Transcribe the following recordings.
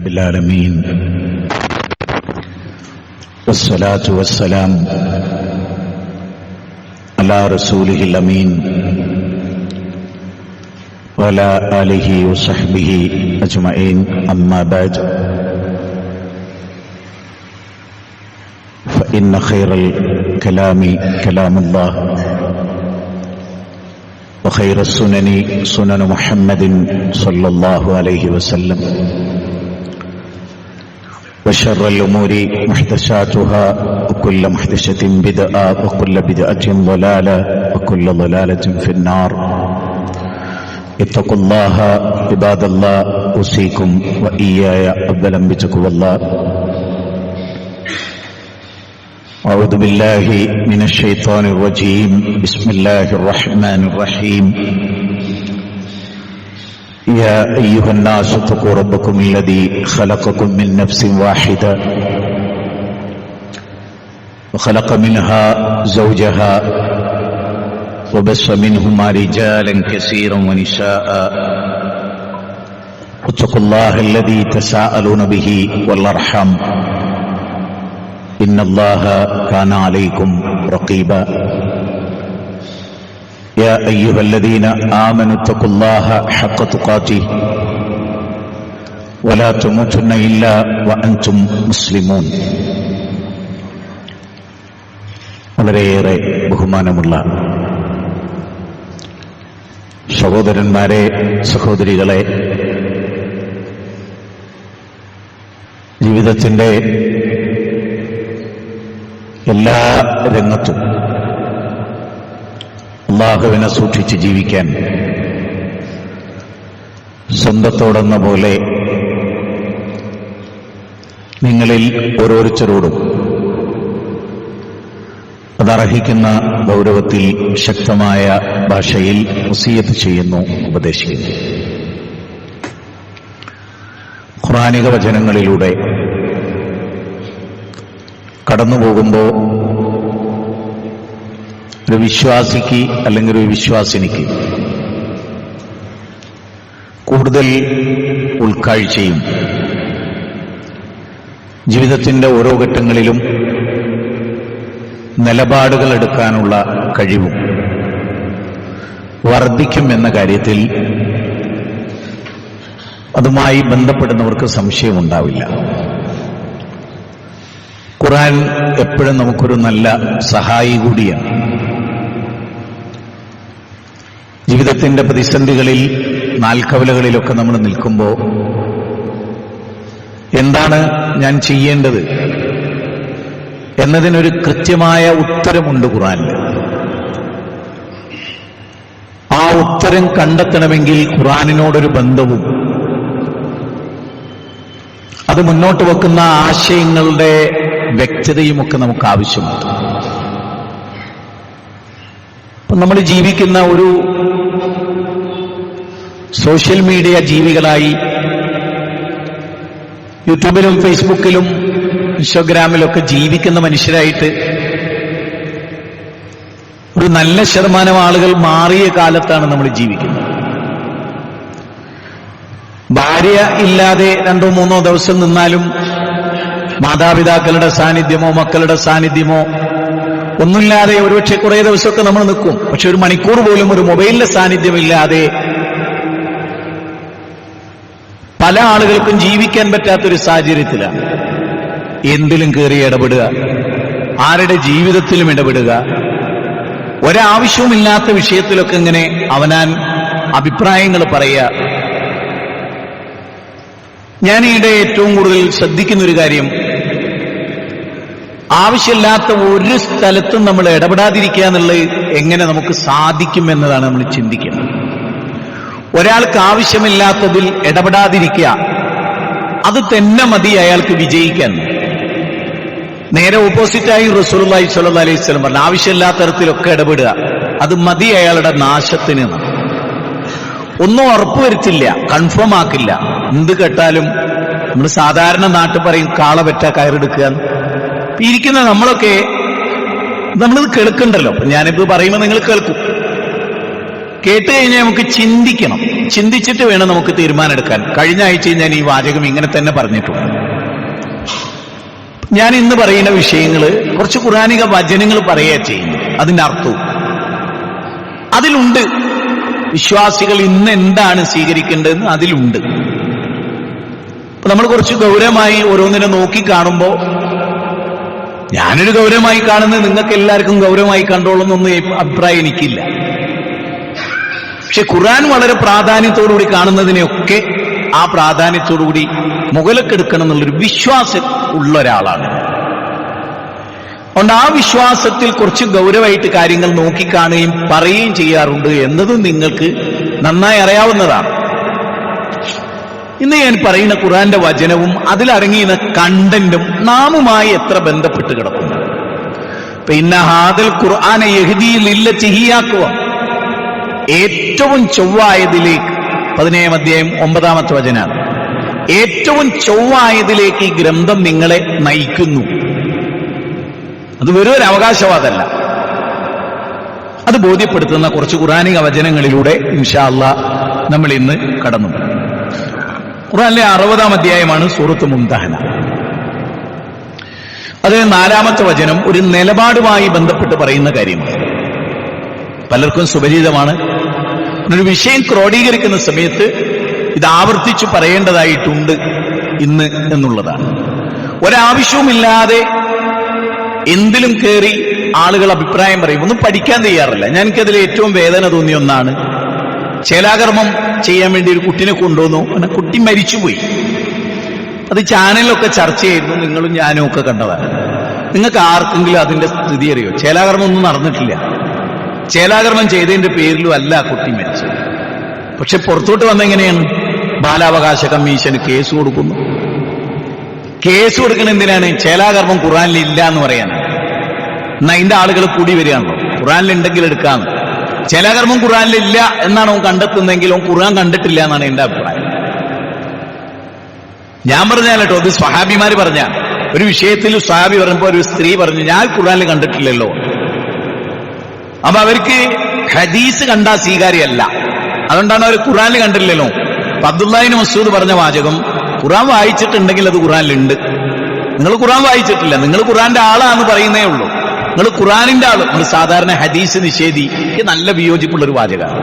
بالعالمين والصلاة والسلام على رسوله الأمين وعلى آله وصحبه أجمعين أما بعد فإن خير الكلام كلام الله وخير السنن سنن محمد صلى الله عليه وسلم وشر الأمور محدثاتها وكل محدثة بدعة وكل بدعة ضلالة وكل ضلالة في النار اتقوا الله عباد الله أوصيكم وإياي أولا بتقوى الله. أعوذ بالله من الشيطان الرجيم. بسم الله الرحمن الرحيم. يا أيها الناس اتقوا ربكم الذي خلقكم من نفس واحدة وخلق منها زوجها وبث منهما رجالا كثيرا ونساء واتقوا الله الذي تساءلون به والأرحام إن الله كان عليكم رقيبا. يا أيها الذين آمنوا اتقوا الله حق تقاته ولا تموتن إلا وأنتم مسلمون. വളരെയേറെ ബഹുമാനമുള്ള സഹോദരന്മാരെ, സഹോദരികളെ, ജീവിതത്തിന്റെ എല്ലാ രംഗത്തും അല്ലാഹുവിനെ സൂക്ഷിച്ച് ജീവിക്കാൻ സ്വന്തത്തോടെന്ന പോലെ നിങ്ങളിൽ ഓരോരുത്തരോടും അതർഹിക്കുന്ന ഗൗരവത്തിൽ ശക്തമായ ഭാഷയിൽ വസിയത്ത് ചെയ്യുന്നു, ഉപദേശിക്കുന്നു. ഖുർആനിക വചനങ്ങളിലൂടെ കടന്നുപോകുമ്പോൾ ഒരു വിശ്വാസിക്ക് അല്ലെങ്കിൽ ഒരു വിശ്വാസിനിക്ക് കൂടുതൽ ഉൾക്കാഴ്ചയും ജീവിതത്തിന്റെ ഓരോ ഘട്ടങ്ങളിലും നിലപാടുകൾ എടുക്കാനുള്ള കഴിവും വർദ്ധിക്കും എന്ന കാര്യത്തിൽ അതുമായി ബന്ധപ്പെടുന്നവർക്ക് സംശയമുണ്ടാവില്ല. ഖുർആൻ എപ്പോഴും നമുക്കൊരു നല്ല സഹായി കൂടിയാണ്. ജീവിതത്തിന്റെ പ്രതിസന്ധികളിൽ, നാൽക്കവലകളിലൊക്കെ നമ്മൾ നിൽക്കുമ്പോൾ എന്താണ് ഞാൻ ചെയ്യേണ്ടത് എന്നതിനൊരു കൃത്യമായ ഉത്തരമുണ്ട് ഖുർആനിൽ. ആ ഉത്തരം കണ്ടെത്തണമെങ്കിൽ ഖുർആനിനോടൊരു ബന്ധവും അത് മുന്നോട്ട് വെക്കുന്ന ആശയങ്ങളുടെ വ്യക്തതയുമൊക്കെ നമുക്ക് ആവശ്യമുണ്ട്. അപ്പം നമ്മൾ ജീവിക്കുന്ന ഒരു സോഷ്യൽ മീഡിയ ജീവികളായി യൂട്യൂബിലും ഫേസ്ബുക്കിലും ഇൻസ്റ്റഗ്രാമിലൊക്കെ ജീവിക്കുന്ന മനുഷ്യരായിട്ട് ഒരു നല്ല ശതമാനം ആളുകൾ മാറിയ കാലത്താണ് നമ്മൾ ജീവിക്കുന്നത്. ഭാര്യ ഇല്ലാതെ 2-3 ദിവസം നിന്നാലും മാതാപിതാക്കളുടെ സാന്നിധ്യമോ മക്കളുടെ സാന്നിധ്യമോ ഒന്നുമില്ലാതെ ഒരുപക്ഷെ കുറേ ദിവസമൊക്കെ നമ്മൾ നിൽക്കും. പക്ഷെ ഒരു മണിക്കൂർ പോലും ഒരു മൊബൈലിന്റെ സാന്നിധ്യമില്ലാതെ പല ആളുകൾക്കും ജീവിക്കാൻ പറ്റാത്തൊരു സാഹചര്യത്തിലാണ്. എന്തിലും കയറി ഇടപെടുക, ആരുടെ ജീവിതത്തിലും ഇടപെടുക, ഒരാവശ്യവുമില്ലാത്ത വിഷയത്തിലൊക്കെ ഇങ്ങനെ അവനാൻ അഭിപ്രായങ്ങൾ പറയുക. ഞാൻ ഈയിടെ ഏറ്റവും കൂടുതൽ ശ്രദ്ധിക്കുന്നൊരു കാര്യം, ആവശ്യമില്ലാത്ത ഒരു സ്ഥലത്തും നമ്മൾ ഇടപെടാതിരിക്കുക എന്നുള്ളത് എങ്ങനെ നമുക്ക് സാധിക്കും എന്നതാണ് നമ്മൾ ചിന്തിക്കുന്നത്. ഒരാൾക്ക് ആവശ്യമില്ലാത്തതിൽ ഇടപെടാതിരിക്കുക, അത് തന്നെ മതി അയാൾക്ക് വിജയിക്കാൻ. നേരെ ഓപ്പോസിറ്റായി റസൂലുള്ളാഹി സ്വല്ലല്ലാഹു അലൈഹി വസല്ലം പറഞ്ഞു, ആവശ്യമില്ലാത്ത തരത്തിലൊക്കെ ഇടപെടുക, അത് മതി അയാളുടെ നാശത്തിന്. ഒന്നും ഉറപ്പുവരുത്തില്ല, കൺഫേം ആക്കില്ല. എന്ത് കേട്ടാലും നമ്മൾ സാധാരണ നാട്ടിൽ പറയും കാള പറ്റ കയറെടുക്കുക. ഇരിക്കുന്ന നമ്മളൊക്കെ നമ്മളിത് കേൾക്കണ്ടല്ലോ. ഞാനിത് പറയുമ്പോൾ നിങ്ങൾ കേൾക്കും. കേട്ട് കഴിഞ്ഞാൽ നമുക്ക് ചിന്തിക്കണം. ചിന്തിച്ചിട്ട് വേണം നമുക്ക് തീരുമാനമെടുക്കാൻ. കഴിഞ്ഞ ആഴ്ച ഞാൻ ഈ വാചകം ഇങ്ങനെ തന്നെ പറഞ്ഞിട്ടുണ്ട്. ഞാൻ ഇന്ന് പറയുന്ന വിഷയങ്ങൾ കുറച്ച് ഖുർആനിക വചനങ്ങൾ പറയുക ചെയ്യുന്നു. അതിന്റെ അർത്ഥവും അതിലുണ്ട്. വിശ്വാസികൾ ഇന്ന് എന്താണ് സ്വീകരിക്കേണ്ടതെന്ന് അതിലുണ്ട്. നമ്മൾ കുറച്ച് ഗൗരവമായി ഓരോന്നിനെ നോക്കി കാണുമ്പോൾ, ഞാനൊരു ഗൗരവമായി കാണുന്നത് നിങ്ങൾക്ക് എല്ലാവർക്കും ഗൗരവമായി കണ്ടോളുന്നൊന്നും അഭിപ്രായം എനിക്കില്ല. പക്ഷെ ഖുർആൻ വളരെ പ്രാധാന്യത്തോടുകൂടി കാണുന്നതിനെയൊക്കെ ആ പ്രാധാന്യത്തോടുകൂടി മുകളിലെടുക്കണം എന്നുള്ളൊരു വിശ്വാസം ഉള്ള ഒരാളാണ്. അതുകൊണ്ട് ആ വിശ്വാസത്തിൽ കുറച്ച് ഗൗരവമായിട്ട് കാര്യങ്ങൾ നോക്കിക്കാണുകയും പറയുകയും ചെയ്യാറുണ്ട് എന്നതും നിങ്ങൾക്ക് നന്നായി അറിയാവുന്നതാണ്. ഇന്ന് ഞാൻ പറയുന്ന ഖുർആന്റെ വചനവും അതിലടങ്ങിയുന്ന കണ്ടന്റും നാമുമായി എത്ര ബന്ധപ്പെട്ട് കിടക്കുന്നു. ഇന്ന ഹാദൽ ഖുർആന യഹ്ദീ ലില്ലത്തി ഹിയ അഖ്വം, ഏറ്റവും ചൊവ്വായതിലേക്ക്, 17 അധ്യായം 9 വചനാണ്. ഏറ്റവും ചൊവ്വായതിലേക്ക് ഈ ഗ്രന്ഥം നിങ്ങളെ നയിക്കുന്നു. അത് വെറും ഒരു അവകാശവാദമല്ല, അത് ബോധ്യപ്പെടുത്തുന്ന കുറച്ച് ഖുർആനിക വചനങ്ങളിലൂടെ ഇൻഷാ അല്ലാഹ് നമ്മൾ ഇന്ന് കടന്നു. ഖുർആനിലെ 60 അധ്യായമാണ് സൂറത്ത് മുംതഹന. അത് 4 വചനം ഒരു നിലപാടുമായി ബന്ധപ്പെട്ട് പറയുന്ന കാര്യമാണ്. പലർക്കും സുപരിചിതമാണ്. ഒരു വിഷയം ക്രോഡീകരിക്കുന്ന സമയത്ത് ഇത് ആവർത്തിച്ചു പറയേണ്ടതായിട്ടുണ്ട് ഇന്ന് എന്നുള്ളതാണ്. ഒരാവശ്യവുമില്ലാതെ എന്തിലും കയറി ആളുകൾ അഭിപ്രായം പറയും. ഒന്നും പഠിക്കാൻ തയ്യാറില്ല. എനിക്കതിൽ ഏറ്റവും വേദന തോന്നിയ ഒന്നാണ്, ചേലാകർമ്മം ചെയ്യാൻ വേണ്ടി ഒരു കുട്ടിനെ കൊണ്ടുവന്നു, അങ്ങനെ കുട്ടി മരിച്ചുപോയി. അത് ചാനലിലൊക്കെ ചർച്ച ചെയ്യുന്നു, നിങ്ങളും ഞാനും ഒക്കെ കണ്ടതാണ്. നിങ്ങൾക്ക് ആർക്കെങ്കിലും അതിന്റെ സ്ഥിതി അറിയോ? ചേലാകർമ്മം ഒന്നും നടന്നിട്ടില്ല. ചേലാകർമ്മം ചെയ്തതിന്റെ പേരിലും അല്ല കുട്ടി മരിച്ചത്. പക്ഷെ പുറത്തോട്ട് വന്നെങ്ങനെയാണ്? ബാലാവകാശ കമ്മീഷന് കേസ് കൊടുക്കുന്നു. കേസ് കൊടുക്കുന്ന എന്തിനാണ്? ചേലാകർമ്മം ഖുർആനിൽ ഇല്ല എന്ന് പറയാനാണ്. എന്നാ അതിന്റെ ആളുകൾ കൂടി വരികയാണല്ലോ, ഖുർആനിലുണ്ടെങ്കിൽ എടുക്കാന്ന്. ചേലാകർമ്മം ഖുർആനിൽ ഇല്ല എന്നാണ് അവൻ കണ്ടെത്തുന്നതെങ്കിൽ അവൻ ഖുർആൻ കണ്ടിട്ടില്ല എന്നാണ് എന്റെ അഭിപ്രായം. ഞാൻ പറഞ്ഞാലോ, അത് സ്വഹാബിമാര് പറഞ്ഞ ഒരു വിഷയത്തിൽ സ്വഹാബി പറഞ്ഞപ്പോ ഒരു സ്ത്രീ പറഞ്ഞു, ഞാൻ ഖുർആനിൽ കണ്ടിട്ടില്ലല്ലോ. അപ്പൊ അവർക്ക് ഹദീസ് കണ്ടാ സ്വീകാര്യമല്ല, അതുകൊണ്ടാണ് അവർ ഖുർആനിൽ കണ്ടില്ലല്ലോ. അബ്ദുല്ലാഹിബ്നു മസ്ഊദ് പറഞ്ഞ വാചകം, ഖുർആൻ വായിച്ചിട്ടുണ്ടെങ്കിൽ അത് ഖുർആനിലുണ്ട്. നിങ്ങൾ ഖുർആൻ വായിച്ചിട്ടില്ല, നിങ്ങൾ ഖുർആന്റെ ആളാന്ന് പറയുന്നേ ഉള്ളൂ. നിങ്ങൾ ഖുർആനിന്റെ ആള്. നിങ്ങൾ സാധാരണ ഹദീസ് നിഷേധി, നല്ല വിയോജിപ്പുള്ളൊരു വാചകമാണ്.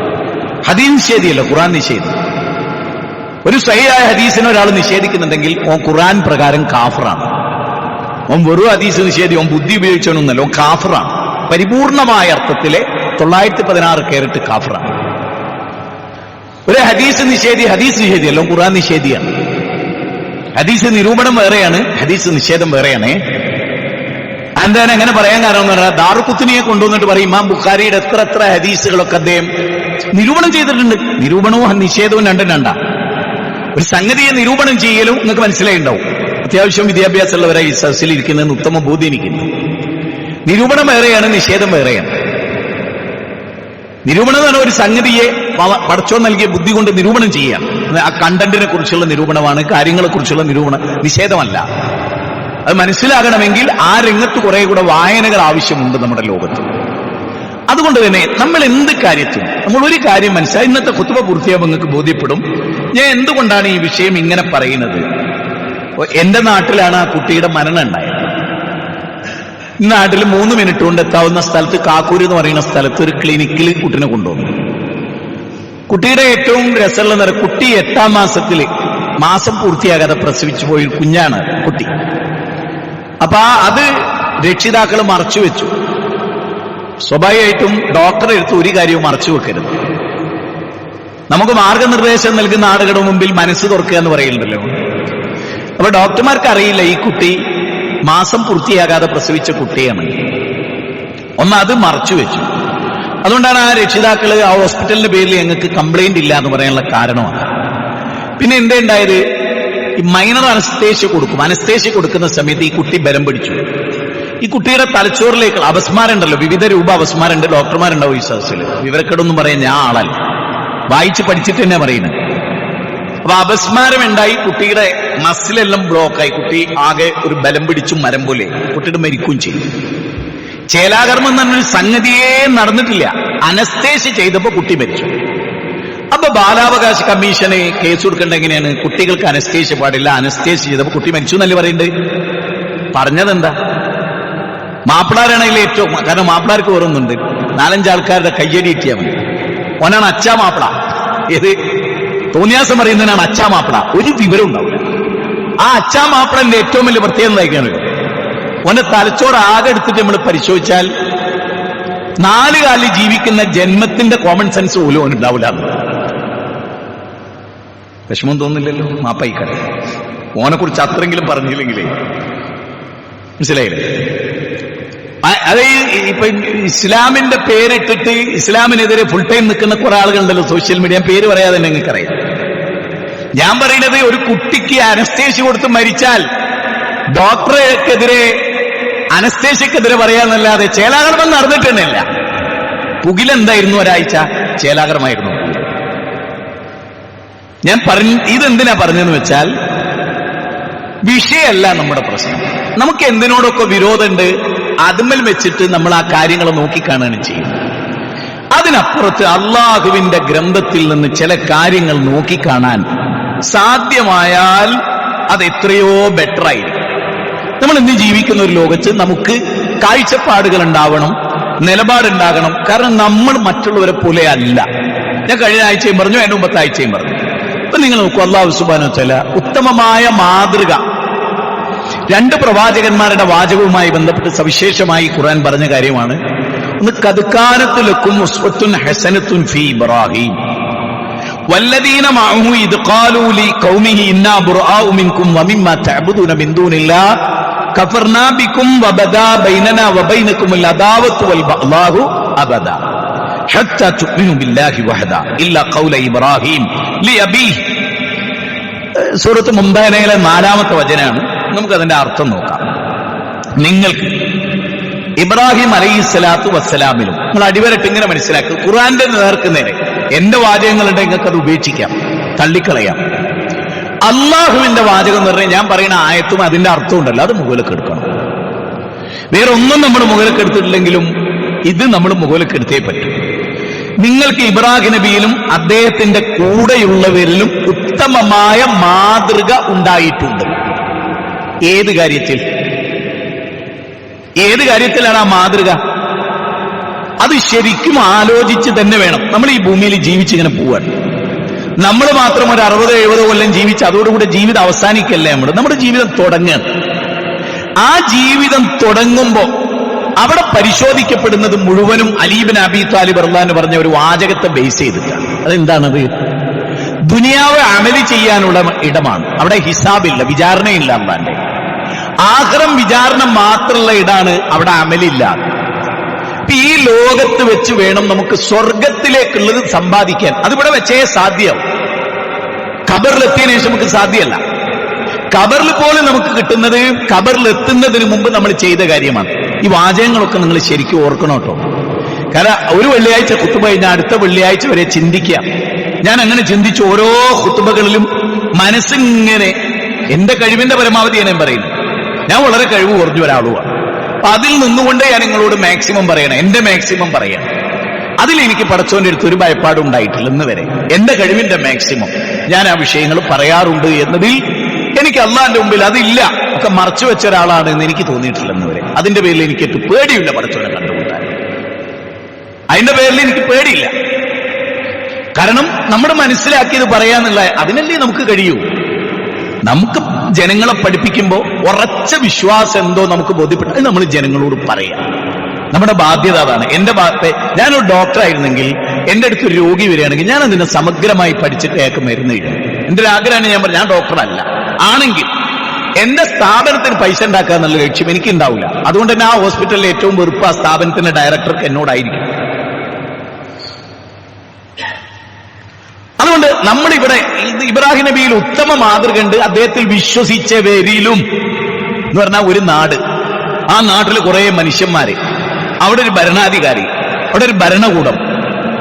ഹദീസ് നിഷേധിയല്ല, ഖുർആൻ നിഷേധി. ഒരു സഹിയായ ഹദീസിനെ ഒരാൾ നിഷേധിക്കുന്നുണ്ടെങ്കിൽ ഓൻ ഖുർആൻ പ്രകാരം കാഫറാണ്. ഓൻ വെറും ഹദീസ് നിഷേധി, ഓൻ ബുദ്ധി ഉപയോഗിച്ചോന്നല്ല, ഓൻ കാഫറാണ്. പരിപൂർണമായ അർത്ഥത്തിലെ 916 കാരറ്റ് കാഫറാണ്. ഒരു ഹദീസ് നിഷേധി ഹദീസ് നിഷേധിയല്ലോ, ഖുർആൻ നിഷേധിയാണ്. ഹദീസ് നിരൂപണം വേറെയാണ്, ഹദീസ് നിഷേധം വേറെയാണ്. എന്താണ് അങ്ങനെ പറയാൻ കാരണം എന്ന് പറഞ്ഞാൽ, ദാറുഖുത്നിയെ കൊണ്ടുവന്നിട്ട് പറയും, ഇമാം ബുഖാരിയുടെ എത്ര ഹദീസുകളൊക്കെ അദ്ദേഹം നിരൂപണം ചെയ്തിട്ടുണ്ട്. നിരൂപണവും നിഷേധവും രണ്ടും രണ്ടാ. ഒരു സംഗതിയെ നിരൂപണം ചെയ്യലും നിങ്ങൾക്ക് മനസ്സിലായിണ്ടാവും. അത്യാവശ്യം വിദ്യാഭ്യാസമുള്ളവരായി ഈ സദസ്സിൽ ഇരിക്കുന്നതിന് ഉത്തമ ബോധ്യം എനിക്കുണ്ട്. നിരൂപണം വേറെയാണ്, നിഷേധം വേറെയാണ്. നിരൂപണം എന്ന് പറഞ്ഞാൽ ഒരു സംഗതിയെ പടച്ചോൻ നൽകിയ ബുദ്ധി കൊണ്ട് നിരൂപണം ചെയ്യാം. ആ കണ്ടന്റിനെ കുറിച്ചുള്ള നിരൂപണമാണ്, കാര്യങ്ങളെ കുറിച്ചുള്ള നിരൂപണം, നിഷേധമല്ല. അത് മനസ്സിലാകണമെങ്കിൽ ആ രംഗത്ത് കുറെ കൂടെ വായനകൾ ആവശ്യമുണ്ട് നമ്മുടെ ലോകത്ത്. അതുകൊണ്ട് തന്നെ നമ്മൾ എന്ത് കാര്യത്തിനും നമ്മൾ ഒരു കാര്യം മനസ്സിലായി, ഇന്നത്തെ ഖുത്ബ പൂർത്തിയാകുമ്പോൾ നിങ്ങൾക്ക് ബോധ്യപ്പെടും ഞാൻ എന്തുകൊണ്ടാണ് ഈ വിഷയം ഇങ്ങനെ പറയുന്നത്. എന്റെ നാട്ടിലാണ് ആ കുട്ടിയുടെ മരണം ഉണ്ടായത്. ഈ നാട്ടിൽ 3 മിനിറ്റ് കൊണ്ട് എത്താവുന്ന സ്ഥലത്ത്, കാക്കൂര് എന്ന് പറയുന്ന സ്ഥലത്ത് ഒരു ക്ലിനിക്കിൽ കുട്ടിനെ കൊണ്ടുവന്നു. കുട്ടിയുടെ ഏറ്റവും രസമുള്ള നേരം, കുട്ടി 8ാം മാസത്തിൽ മാസം പൂർത്തിയാകാതെ പ്രസവിച്ചു പോയി കുഞ്ഞാണ് കുട്ടി. അപ്പൊ അത് രക്ഷിതാക്കൾ മറച്ചു വെച്ചു. സ്വാഭാവികമായിട്ടും ഡോക്ടറെ എടുത്ത് ഒരു കാര്യവും മറച്ചു വെക്കരുത്. നമുക്ക് മാർഗനിർദ്ദേശം നൽകുന്ന ആളുകളുടെ മുമ്പിൽ മനസ്സ് തുറക്കുക എന്ന് പറയുന്നുണ്ടല്ലോ. അപ്പൊ ഡോക്ടർമാർക്ക് അറിയില്ല ഈ കുട്ടി മാസം പൂർത്തിയാകാതെ പ്രസവിച്ച കുട്ടിയാണ്. അത് മറച്ചു വെച്ചു. അതുകൊണ്ടാണ് ആ രക്ഷിതാക്കള് ആ ഹോസ്പിറ്റലിന്റെ പേരിൽ ഞങ്ങൾക്ക് കംപ്ലൈന്റ് ഇല്ല എന്ന് പറയാനുള്ള കാരണമാണ്. പിന്നെ എന്താ ഉണ്ടായത്, ഈ മൈനർ അനസ്തേഷ്യ കൊടുക്കും. അനസ്തേഷ്യ കൊടുക്കുന്ന സമയത്ത് ഈ കുട്ടി ബലം പിടിച്ചു. ഈ കുട്ടിയുടെ തലച്ചോറിലേക്ക് അപസ്മാരുണ്ടല്ലോ, വിവിധ രൂപ അപസ്മാരുണ്ട്. ഡോക്ടർമാരുണ്ടാവും ഈ സദസ്സിൽ, വിവരക്കേടൊന്നും പറയാൻ ഞാൻ ആളല്ല, വായിച്ച് പഠിച്ചിട്ട് തന്നെ പറയുന്നത്. അപ്പൊ അപസ്മാരം ഉണ്ടായി, കുട്ടിയുടെ മസിലെല്ലാം ബ്ലോക്കായി, കുട്ടി ആകെ ഒരു ബലം പിടിച്ചും മരം പോലെ കുട്ടിയുടെ മരിക്കുകയും ചെയ്തു. ചേലാകർമ്മം എന്നൊരു സംഗതിയേ നടന്നിട്ടില്ല. അനസ്തേഷ്യ ചെയ്തപ്പോ കുട്ടി മരിച്ചു. അപ്പൊ ബാലാവകാശ കമ്മീഷന് കേസ് കൊടുക്കേണ്ട എങ്ങനെയാണ്? കുട്ടികൾക്ക് അനസ്തേഷ്യ പാടില്ല, അനസ്തേഷ്യ ചെയ്തപ്പോ കുട്ടി മരിച്ചു എന്നല്ലേ പറയുന്നുണ്ട്. പറഞ്ഞതെന്താ? മാപ്പിളാരാണെങ്കിൽ ഏറ്റവും, കാരണം മാപ്പിളാർക്ക് ഓരോന്നുണ്ട്, 4-5 ആൾക്കാരുടെ കയ്യടി കിട്ടിയാൽ മതി. ഓനാണ് അച്ചാ മാപ്പിള. ഏത് തോന്നിയാസം പറയുന്നതിനാണ് അച്ചാ മാപ്പിള. ഒരു വിവരം ഉണ്ടാവില്ല. ആ അച്ചാ മാപ്പിളന്റെ ഏറ്റവും വലിയ പ്രത്യേകത എന്തായിരിക്കണം? ഓന്റെ തലച്ചോറ് ആകെ എടുത്തിട്ട് നമ്മൾ പരിശോധിച്ചാൽ 4 കാലിൽ ജീവിക്കുന്ന ജന്മത്തിന്റെ കോമൺ സെൻസ് പോലും ഓനുണ്ടാവില്ല. വിഷമം തോന്നില്ലല്ലോ? മാപ്പായിക്കട്ടെ. ഓനെ കുറിച്ച് അത്രയെങ്കിലും പറഞ്ഞില്ലെങ്കിലേ മനസ്സിലായില്ലേ? അത് ഇപ്പൊ ഇസ്ലാമിന്റെ പേരിട്ടിട്ട് ഇസ്ലാമിനെതിരെ ഫുൾ ടൈം നിൽക്കുന്ന കുറെ ആളുകളുണ്ടല്ലോ സോഷ്യൽ മീഡിയ. പേര് പറയാതെ തന്നെ നിങ്ങൾക്കറിയാം. ഞാൻ പറയുന്നത്, ഒരു കുട്ടിക്ക് അനസ്തേഷ്യ കൊടുത്ത് മരിച്ചാൽ ഡോക്ടറെക്കെതിരെ അനസ്തേഷ്യക്കെതിരെ പറയാന്നല്ലാതെ ചേലാകർമ്മം നടന്നിട്ടുണ്ടല്ല. പുകിലെന്തായിരുന്നു? ഒരാഴ്ച ചേലാകർമായിരുന്നു. ഞാൻ ഇതെന്തിനാ പറഞ്ഞെന്ന് വെച്ചാൽ, വിഷയമല്ല നമ്മുടെ പ്രശ്നം. നമുക്ക് എന്തിനോടൊക്കെ വിരോധമുണ്ട്, അതുമ്മൽ വെച്ചിട്ട് നമ്മൾ ആ കാര്യങ്ങൾ നോക്കിക്കാണുകയാണ് ചെയ്യുന്നത്. അതിനപ്പുറത്ത് അള്ളാഹുവിന്റെ ഗ്രന്ഥത്തിൽ നിന്ന് ചില കാര്യങ്ങൾ നോക്കിക്കാണാൻ സാധ്യമായാൽ അത് എത്രയോ ബെറ്റർ ആയിരിക്കും. നമ്മൾ ഇന്ന് ജീവിക്കുന്ന ഒരു ലോകത്ത് നമുക്ക് കാഴ്ചപ്പാടുകൾ ഉണ്ടാവണം, നിലപാടുണ്ടാകണം. കാരണം നമ്മൾ മറ്റുള്ളവരെ പോലെ അല്ല. ഞാൻ കഴിഞ്ഞ ആഴ്ചയും പറഞ്ഞു, അതിന്റെ മുമ്പത്തെ ആഴ്ചയും പറഞ്ഞു. അപ്പൊ നിങ്ങൾ നോക്കൂ, അല്ലാഹു സുബ്ഹാനഹു വ തആല ഉത്തമമായ മാതൃക 2 പ്രവാചകന്മാരുടെ വാചകവുമായി ബന്ധപ്പെട്ട് സവിശേഷമായി ഖുർആൻ പറഞ്ഞ കാര്യമാണ്. ഒന്ന്, ഖദ് കാനത് ലക്കും ഉസ്വത്തുൻ ഹസനത്തുൻ ഫീ ഇബ്രാഹീം വല്ലദീന മഅഹു ഇദ് ഖാലൂ ലിഖൗമിഹി ഇന്നാ ബുർആഉ മിൻകും വമിമ്മാ തഅബുദൂന മിൻ ദൂനില്ലാഹ് കഫർനാ ബികും വബദാ ബൈനനാ വബൈനകുമുൽ അദാവത്തു വൽ ബഗ്ളാഹു അബദാ ഹത്താ തുഅ്മിനൂ ബില്ലാഹി വഹദാ ഇല്ലാ ഖൗല ഇബ്രാഹീം ലിഅബീഹി. സൂറത്ത് മുംതാനയിലെ 4-ാമത്തെ വചനമാണ്. നമുക്കതിന്റെ അർത്ഥം നോക്കാം. നിങ്ങൾക്ക് ഇബ്രാഹിം അലൈഹിസ്സലാത്തു വസ്സലാമിലും, നിങ്ങൾ അടിവരട്ട് ഇങ്ങനെ മനസ്സിലാക്കുക, ഖുർആന്റെ നേർക്കുന്നേരെ എന്റെ വാചകങ്ങളുണ്ട്, നിങ്ങൾക്ക് അത് ഉപേക്ഷിക്കാം, തള്ളിക്കളയാം. അള്ളാഹുവിന്റെ വാചകം എന്ന് പറഞ്ഞാൽ ഞാൻ പറയുന്ന ആയത്തും അതിന്റെ അർത്ഥം ഉണ്ടല്ലോ, അത് മുകളിലേക്ക് എടുക്കണം. വേറെ ഒന്നും നമ്മൾ മുകളിലേക്ക് എടുത്തിട്ടില്ലെങ്കിലും ഇത് നമ്മൾ മുകളിലേക്ക് എടുത്തേ പറ്റും. നിങ്ങൾക്ക് ഇബ്രാഹിം നബിയിലും അദ്ദേഹത്തിന്റെ കൂടെയുള്ളവരിലും ഉത്തമമായ മാതൃക ഉണ്ടായിട്ടുണ്ട്. ഏത് കാര്യത്തിൽ? ഏത് കാര്യത്തിലാണ് ആ മാതൃക? അത് ശരിക്കും ആലോചിച്ച് തന്നെ വേണം. നമ്മൾ ഈ ഭൂമിയിൽ ജീവിച്ചിങ്ങനെ പോവാണ്. നമ്മൾ മാത്രം ഒരു 60-70 കൊല്ലം ജീവിച്ച് അതോടുകൂടി ജീവിതം അവസാനിക്കല്ലേ? നമ്മുടെ ജീവിതം തുടങ്ങുകയാണ്. ആ ജീവിതം തുടങ്ങുമ്പോ അവിടെ പരിശോധിക്കപ്പെടുന്നത് മുഴുവനും അലി ഇബ്നു അബീ ത്വാലിബ് റളിയല്ലാഹു അൻഹു പറഞ്ഞ ഒരു വാചകത്തെ ബേസ് ചെയ്തിട്ടാണ്. അതെന്താണത്? ദുനിയാവ് അമലി ചെയ്യാനുള്ള ഇടമാണ്. അവിടെ ഹിസാബില്ല, വിചാരണയില്ല. അല്ലാന്റെ ആഖിറം വിചാരണ മാത്രമുള്ള ഇടാണ്, അവിടെ അമലില്ല. ഈ ലോകത്ത് വെച്ച് വേണം നമുക്ക് സ്വർഗത്തിലേക്കുള്ളത് സമ്പാദിക്കാൻ. അതിവിടെ വെച്ചേ സാധ്യമാവും. ഖബറിലെത്തിയതിനു ശേഷം നമുക്ക് സാധ്യമല്ല. ഖബറിൽ പോലും നമുക്ക് കിട്ടുന്നത് ഖബറിലെത്തുന്നതിന് മുമ്പ് നമ്മൾ ചെയ്ത കാര്യമാണ്. ഈ വാചകങ്ങളൊക്കെ നിങ്ങൾ ശരിക്കും ഓർക്കണം കേട്ടോ. കാരണം ഒരു വെള്ളിയാഴ്ച ഖുതുബ കഴിഞ്ഞാൽ അടുത്ത വെള്ളിയാഴ്ച വരെ ചിന്തിക്കാം. ഞാൻ അങ്ങനെ ചിന്തിച്ച് ഓരോ ഖുതുബകളിലും മനസ്സിങ്ങനെ എന്റെ കഴിവിന്റെ പരമാവധി ഞാൻ പറയുന്നു. ഞാൻ വളരെ കഴിവ് കുറഞ്ഞ ഒരാളുമാണ്. അപ്പൊ അതിൽ നിന്നുകൊണ്ട് ഞാൻ നിങ്ങളോട് മാക്സിമം പറയണം, എന്റെ മാക്സിമം പറയണം. അതിലെനിക്ക് പടച്ചോന്റെ അടുത്ത് ഒരു ഭയപ്പാടും ഉണ്ടായിട്ടില്ല ഇന്ന് വരെ. എന്റെ കഴിവിന്റെ മാക്സിമം ഞാൻ ആ വിഷയങ്ങൾ പറയാറുണ്ട് എന്നതിൽ എനിക്ക് അള്ളാന്റെ മുമ്പിൽ അതില്ല, ഒക്കെ മറച്ചു വെച്ച ഒരാളാണ് എന്ന് എനിക്ക് തോന്നിയിട്ടില്ല ഇന്ന് വരെ. അതിന്റെ പേരിൽ എനിക്ക് പേടിയില്ല പടച്ചോനെ കണ്ടുമുട്ടാൻ. അതിന്റെ പേരിൽ എനിക്ക് പേടിയില്ല. കാരണം നമ്മൾ മനസ്സിലാക്കിയത് പറയാന്നുള്ള അതിനല്ലേ നമുക്ക് കഴിയൂ. നമുക്ക് ജനങ്ങളെ പഠിപ്പിക്കുമ്പോൾ ഉറച്ച വിശ്വാസം എന്തോ നമുക്ക് ബോധ്യപ്പെട്ടത് നമ്മൾ ജനങ്ങളോട് പറയാം. നമ്മുടെ ബാധ്യത അതാണ്. എന്റെ ഭാഗത്തെ ഞാനൊരു ഡോക്ടറായിരുന്നെങ്കിൽ എന്റെ അടുത്ത് ഒരു രോഗി വരികയാണെങ്കിൽ ഞാൻ അതിനെ സമഗ്രമായി പഠിച്ചിട്ട് അയാൾക്ക് മരുന്ന് എഴുതും. എന്റെ ഒരു ആഗ്രഹമാണ്. ഞാൻ പറഞ്ഞു ഞാൻ ഡോക്ടറല്ല. ആണെങ്കിൽ എന്റെ സ്ഥാപനത്തിന് പൈസ ഉണ്ടാക്കുക എന്നുള്ള ലക്ഷ്യം എനിക്ക് ഉണ്ടാവില്ല. അതുകൊണ്ട് തന്നെ ആ ഹോസ്പിറ്റലിലെ ഏറ്റവും വെറുപ്പ് ആ സ്ഥാപനത്തിന്റെ ഡയറക്ടർക്ക് എന്നോടായിരിക്കും. അതുകൊണ്ട് നമ്മളിവിടെ ഇബ്രാഹിം നബിയിൽ ഉത്തമ മാതൃകയുണ്ട്. അദ്ദേഹത്തിൽ വിശ്വസിച്ചവരിലും എന്ന് പറഞ്ഞാൽ ഒരു നാട്, ആ നാട്ടിൽ കുറെ മനുഷ്യന്മാര്, അവിടെ ഒരു ഭരണാധികാരി, അവിടെ ഒരു ഭരണകൂടം,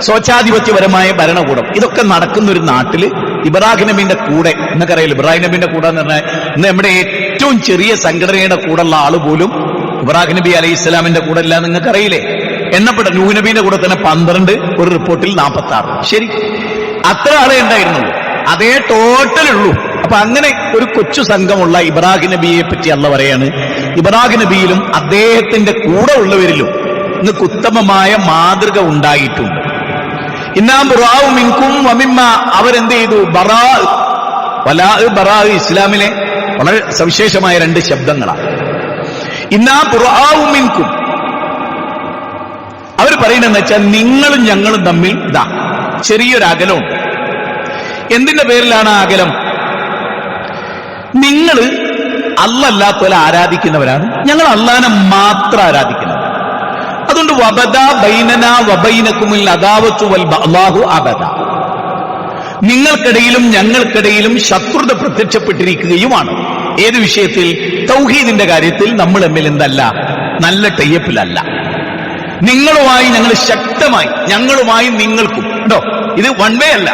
സ്വച്ഛാധിപത്യപരമായ ഭരണകൂടം, ഇതൊക്കെ നടക്കുന്ന ഒരു നാട്ടില് ഇബ്രാഹിം നബിന്റെ കൂടെ, എന്നൊക്കറിയില്ല ഇബ്രാഹിം നബിന്റെ കൂടെ എന്ന് പറഞ്ഞാൽ ഇന്ന് നമ്മുടെ ഏറ്റവും ചെറിയ സംഘടനയുടെ കൂടെയുള്ള ആള് പോലും ഇബ്രാഹിം നബി അലൈഹി ഇസ്ലാമിന്റെ കൂടെ അല്ല. നിങ്ങൾക്കറിയില്ലേ? എണ്ണപ്പെട്ട നൂഹ് നബിന്റെ കൂടെ തന്നെ 12, ഒരു റിപ്പോർട്ടിൽ 46. ശരി, അത്ര ആളെ ഉണ്ടായിരുന്നുള്ളൂ, അതേ ടോട്ടലുള്ളൂ. അപ്പൊ അങ്ങനെ ഒരു കൊച്ചു സംഘമുള്ള ഇബ്രാഹിം നബിയെ പറ്റി അള്ള പറയാണ്, ഇബ്രാഹിം നബിയിലും അദ്ദേഹത്തിന്റെ കൂടെ ഉള്ളവരിലും നിങ്ങൾക്ക് ഉത്തമമായ മാതൃക ഉണ്ടായിട്ടുണ്ട്. ഇന്നാ ബുറാഉ മിൻകും വമിമ്മ, അവരെന്ത് ചെയ്തു? ബറാ വലാ ബറാ ഇസ്ലാമിലെ വളരെ സവിശേഷമായ രണ്ട് ശബ്ദങ്ങളാണ്. ഇന്നാ ബുറാഉ മിൻകും, അവർ പറയുന്നതെന്ന് വെച്ചാൽ നിങ്ങളും ഞങ്ങളും തമ്മിൽ ഇതാ ചെറിയൊരു അകലമുണ്ട്. എന്തിന്റെ പേരിലാണ് ആ അകലം? നിങ്ങൾ അല്ലാത്തവരെ ആരാധിക്കുന്നവരാണ്, ഞങ്ങൾ അള്ളാനെ മാത്രം ആരാധിക്കുന്നവർ. അതുകൊണ്ട് വബദ ബൈനനാ വബൈനകുമുൽ അദാവത്തു വൽ ബഅ്ലാഹു അബദ, നിങ്ങൾക്കിടയിലും ഞങ്ങൾക്കിടയിലും ശത്രുത പ്രത്യക്ഷപ്പെട്ടിരിക്കുകയുമാണ്. ഏത് വിഷയത്തിൽ? തൗഹീദിന്റെ കാര്യത്തിൽ നമ്മൾ തമ്മിൽ എന്തല്ല, നല്ല ടൈപ്പിലല്ല. നിങ്ങളുമായി ഞങ്ങൾ ശക്തമായി, ഞങ്ങളുമായി നിങ്ങൾക്കും കേട്ടോ. ഇത് വൺ വേ അല്ല,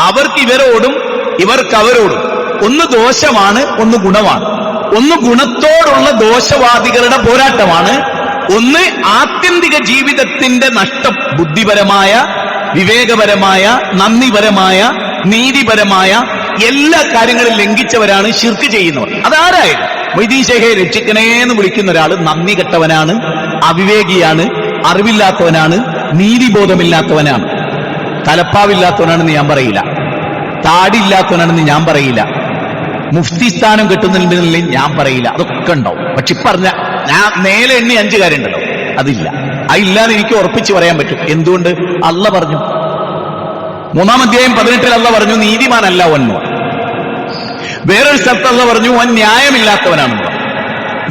അവർക്ക് ഇവരോടും ഇവർക്ക് അവരോടും. ഒന്ന് ദോഷമാണ്, ഒന്ന് ഗുണമാണ്. ഒന്ന് ഗുണത്തോടുള്ള ദോഷവാദികളുടെ പോരാട്ടമാണ്, ഒന്ന് ആത്യന്തിക ജീവിതത്തിന്റെ നഷ്ടം. ബുദ്ധിപരമായ, വിവേകപരമായ, നന്ദിപരമായ, നീതിപരമായ എല്ലാ കാര്യങ്ങളും ലംഘിച്ചവരാണ് ശിർക്ക് ചെയ്യുന്നവർ. അതാരായാലും മൊയ്തീൻ ശേഖയെ രക്ഷിക്കണേന്ന് വിളിക്കുന്ന ഒരാൾ നന്ദി കെട്ടവനാണ്, അവിവേകിയാണ്, അറിവില്ലാത്തവനാണ്, നീതിബോധമില്ലാത്തവനാണ്, തലപ്പാവില്ലാത്തവനാണെന്ന് ഞാൻ പറയില്ല, താടിയില്ലാത്തവനാണെന്ന് ഞാൻ പറയില്ല, മുഫ്തി സ്ഥാനം കിട്ടുന്നില്ല ഞാൻ പറയില്ല. അതൊക്കെ ഉണ്ടാവും. പക്ഷെ ഇപ്പറഞ്ഞ ഞാൻ നേരെ എണ്ണി 5 കാര്യമുണ്ടല്ലോ, അതില്ല. അതില്ലാതെ എനിക്ക് ഉറപ്പിച്ച് പറയാൻ പറ്റും. എന്തുകൊണ്ട്? അള്ള പറഞ്ഞു, 3-ാം അധ്യായം 18 അള്ള പറഞ്ഞു നീതിമാനല്ല ഓൻ. വേറൊരു സ്ഥലത്ത് അള്ള പറഞ്ഞു ഓൻ ന്യായമില്ലാത്തവനാണെന്ന്.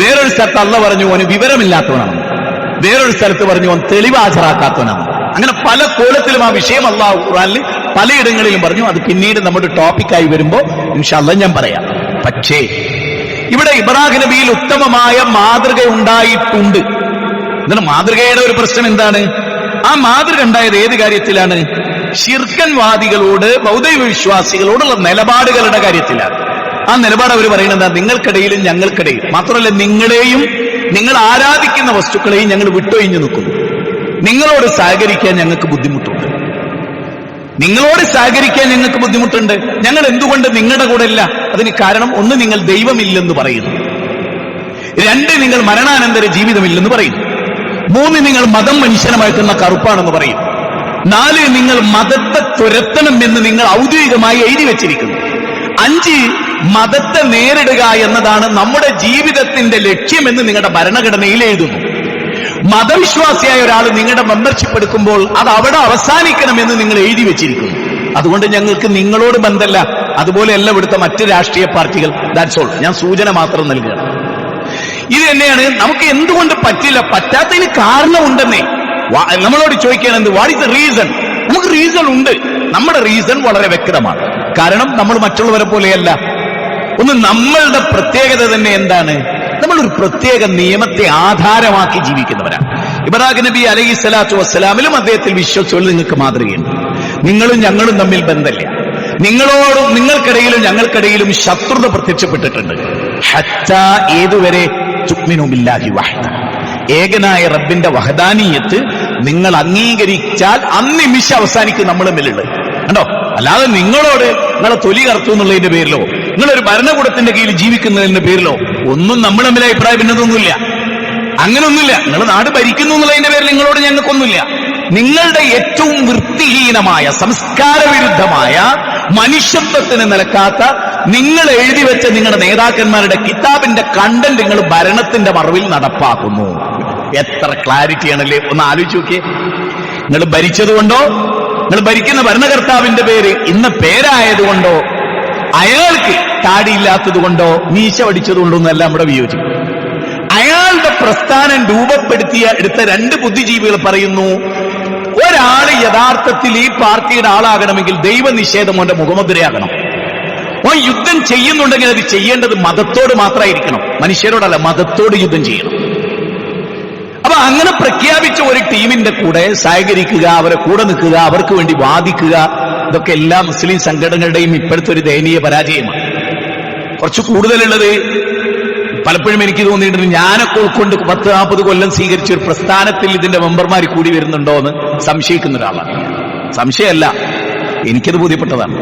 വേറൊരു സ്ഥലത്ത് അള്ള പറഞ്ഞു ഓന് വിവരമില്ലാത്തവനാണെന്ന്. വേറൊരു സ്ഥലത്ത് പറഞ്ഞു ഓൻ തെളിവ് ഹാജരാക്കാത്തവനാണ്. അങ്ങനെ പല കോലത്തിലും ആ വിഷയം അള്ളാഹു ഖുർആനിൽ പലയിടങ്ങളിലും പറഞ്ഞു. അത് പിന്നീട് നമ്മുടെ ടോപ്പിക്കായി വരുമ്പോ ഇൻഷാ അല്ലാഹ് ഞാൻ പറയാം. പക്ഷേ ഇവിടെ ഇബ്രാഹിം നബിയിൽ ഉത്തമമായ മാതൃക ഉണ്ടായിട്ടുണ്ട്. എന്താണ് മാതൃകയുടെ ഒരു പ്രശ്നം? എന്താണ് ആ മാതൃക ഉണ്ടായത്? ഏത് കാര്യത്തിലാണ്? ശിർക്കൻവാദികളോട്, ബൗദ്ധ വിശ്വാസികളോടുള്ള നിലപാടുകളുടെ കാര്യത്തിലാണ്. ആ നിലപാട് അവർ പറയുന്നത് എന്താ? നിങ്ങൾക്കിടയിലും ഞങ്ങൾക്കിടയിൽ മാത്രമല്ല, നിങ്ങളെയും നിങ്ങൾ ആരാധിക്കുന്ന വസ്തുക്കളെയും ഞങ്ങൾ വിട്ടൊഴിഞ്ഞു നിൽക്കുന്നു. നിങ്ങളോട് സഹകരിക്കാൻ ഞങ്ങൾക്ക് ബുദ്ധിമുട്ടുണ്ട്. നിങ്ങളോട് സഹകരിക്കാൻ ഞങ്ങൾക്ക് ബുദ്ധിമുട്ടുണ്ട്. ഞങ്ങൾ എന്തുകൊണ്ട് നിങ്ങളുടെ കൂടെ ഇല്ല? അതിന് കാരണം, ഒന്ന്, നിങ്ങൾ ദൈവമില്ലെന്ന് പറയുന്നു. 2, നിങ്ങൾ മരണാനന്തര ജീവിതമില്ലെന്ന് പറയുന്നു. 3, നിങ്ങൾ മതം മനുഷ്യനെ മയക്കുന്ന കറുപ്പാണെന്ന് പറയും. 4, നിങ്ങൾ മതത്തെ തുരത്തണം എന്ന് നിങ്ങൾ ഔദ്യോഗികമായി എഴുതി വെച്ചിരിക്കുന്നു. 5, മതത്തെ നേരിടുക എന്നതാണ് നമ്മുടെ ജീവിതത്തിന്റെ ലക്ഷ്യമെന്ന് നിങ്ങളുടെ ഭരണഘടനയിൽ എഴുതുന്നു. മതവിശ്വാസിയായ ഒരാൾ നിങ്ങളുടെ മെമ്പർഷിപ്പ് എടുക്കുമ്പോൾ അത് അവിടെ അവസാനിക്കണമെന്ന് നിങ്ങൾ എഴുതി വെച്ചിരിക്കുന്നു. അതുകൊണ്ട് ഞങ്ങൾക്ക് നിങ്ങളോട് ബന്ധമല്ല. അതുപോലെയല്ല ഇവിടുത്തെ മറ്റ് രാഷ്ട്രീയ പാർട്ടികൾ. That's all. ഞാൻ സൂചന മാത്രം നൽകുകയാണ്. ഇത് തന്നെയാണ് നമുക്ക് എന്തുകൊണ്ട് പറ്റില്ല. പറ്റാത്തതിന് കാരണമുണ്ടെന്നേ. നമ്മളോട് ചോദിക്കുകയാണ് എന്ത്? What is the reason? നമുക്ക് റീസൺ ഉണ്ട്. നമ്മുടെ റീസൺ വളരെ വ്യക്തമാണ്. കാരണം നമ്മൾ മറ്റുള്ളവരെ പോലെയല്ല. ഒന്ന്, നമ്മളുടെ പ്രത്യേകത തന്നെ എന്താണ്? നമ്മളൊരു പ്രത്യേക നിയമത്തെ ആധാരമാക്കി ജീവിക്കുന്നവരാണ്. ഇബ്രാഹിം നബി അലൈഹി സ്വലാത്തു വസ്സലാമിലും അദ്ദേഹത്തിൽ വിശ്വസിച്ചവരിൽ നിങ്ങൾക്ക് മാതൃകയുണ്ട്. നിങ്ങളും ഞങ്ങളും തമ്മിൽ ബന്ധമില്ല. നിങ്ങളോടും നിങ്ങൾക്കിടയിലും ഞങ്ങൾക്കിടയിലും ശത്രുത പ്രത്യക്ഷപ്പെട്ടിട്ടുണ്ട്. ഹത്താ, ഏതുവരെ? തുഅ്മിനു ബില്ലാഹി വഹ്ദ, ഏകനായ റബ്ബിന്റെ വഹദാനിയത്ത് നിങ്ങൾ അംഗീകരിച്ചാൽ അന്നിമിഷം അവസാനിക്കും നമ്മൾ തമ്മിലുള്ളത്. കണ്ടോ? അല്ലാതെ നിങ്ങളോട് നിങ്ങളെ തൊലി കറുത്തു എന്നുള്ളതിന്റെ പേരിലോ, നിങ്ങളൊരു ഭരണകൂടത്തിന്റെ കീഴിൽ ജീവിക്കുന്നതിന്റെ പേരിലോ ഒന്നും നമ്മൾ തമ്മിൽ അഭിപ്രായം ഭിന്നതൊന്നുമില്ല. അങ്ങനൊന്നുമില്ല. നിങ്ങൾ നാട് ഭരിക്കുന്നു എന്നുള്ളതിന്റെ പേരിൽ നിങ്ങളോട് ഞങ്ങൾക്കൊന്നുമില്ല. നിങ്ങളുടെ ഏറ്റവും വൃത്തിഹീനമായ, സംസ്കാരവിരുദ്ധമായ, മനുഷ്യത്വത്തിന് നിലക്കാത്ത നിങ്ങൾ എഴുതി വെച്ച നിങ്ങളുടെ നേതാക്കന്മാരുടെ കിതാബിന്റെ കണ്ടന്റ് നിങ്ങൾ ഭരണത്തിന്റെ മറവിൽ നടപ്പാക്കുന്നു. എത്ര ക്ലാരിറ്റിയാണല്ലേ! ഒന്ന് ആലോചിച്ച് നോക്കിയേ. നിങ്ങൾ ഭരിച്ചതുകൊണ്ടോ, നിങ്ങൾ ഭരിക്കുന്ന ഭരണകർത്താവിന്റെ പേര് ഇന്ന പേരായതുകൊണ്ടോ, അയാൾക്ക് താടിയില്ലാത്തത് കൊണ്ടോ, മീശ പഠിച്ചതുകൊണ്ടോ ഒന്നല്ല നമ്മുടെ വിയോജിക്കും. അയാളുടെ പ്രസ്ഥാനം രൂപപ്പെടുത്തിയ എടുത്ത 2 ബുദ്ധിജീവികൾ പറയുന്നു, ഒരാള് യഥാർത്ഥത്തിൽ ഈ പാർട്ടിയുടെ ആളാകണമെങ്കിൽ ദൈവനിഷേധം കൊണ്ട് മുഖമുദ്രയാകണം. ഓൻ യുദ്ധം ചെയ്യുന്നുണ്ടെങ്കിൽ അത് ചെയ്യേണ്ടത് മതത്തോട് മാത്രമായിരിക്കണം, മനുഷ്യരോടല്ല. മതത്തോട് യുദ്ധം ചെയ്യണം. അപ്പൊ അങ്ങനെ പ്രഖ്യാപിച്ച ഒരു ടീമിന്റെ കൂടെ സഹകരിക്കുക, അവരെ കൂടെ നിൽക്കുക, അവർക്ക് വേണ്ടി വാദിക്കുക, ഇതൊക്കെ എല്ലാ മുസ്ലിം സംഘടനകളുടെയും ഇപ്പോഴത്തെ ഒരു ദയനീയ പരാജയമാണ്. കുറച്ച് കൂടുതലുള്ളത് പലപ്പോഴും എനിക്ക് തോന്നിയിട്ടുണ്ട്, ഞാനൊക്കെ ഉൾക്കൊണ്ട് 10-40 കൊല്ലം സ്വീകരിച്ച ഒരു പ്രസ്ഥാനത്തിൽ ഇതിന്റെ മെമ്പർമാർ കൂടി വരുന്നുണ്ടോ എന്ന് സംശയിക്കുന്ന ഒരാളാണ്. സംശയമല്ല, എനിക്കത് ബോധ്യപ്പെട്ടതാണ്.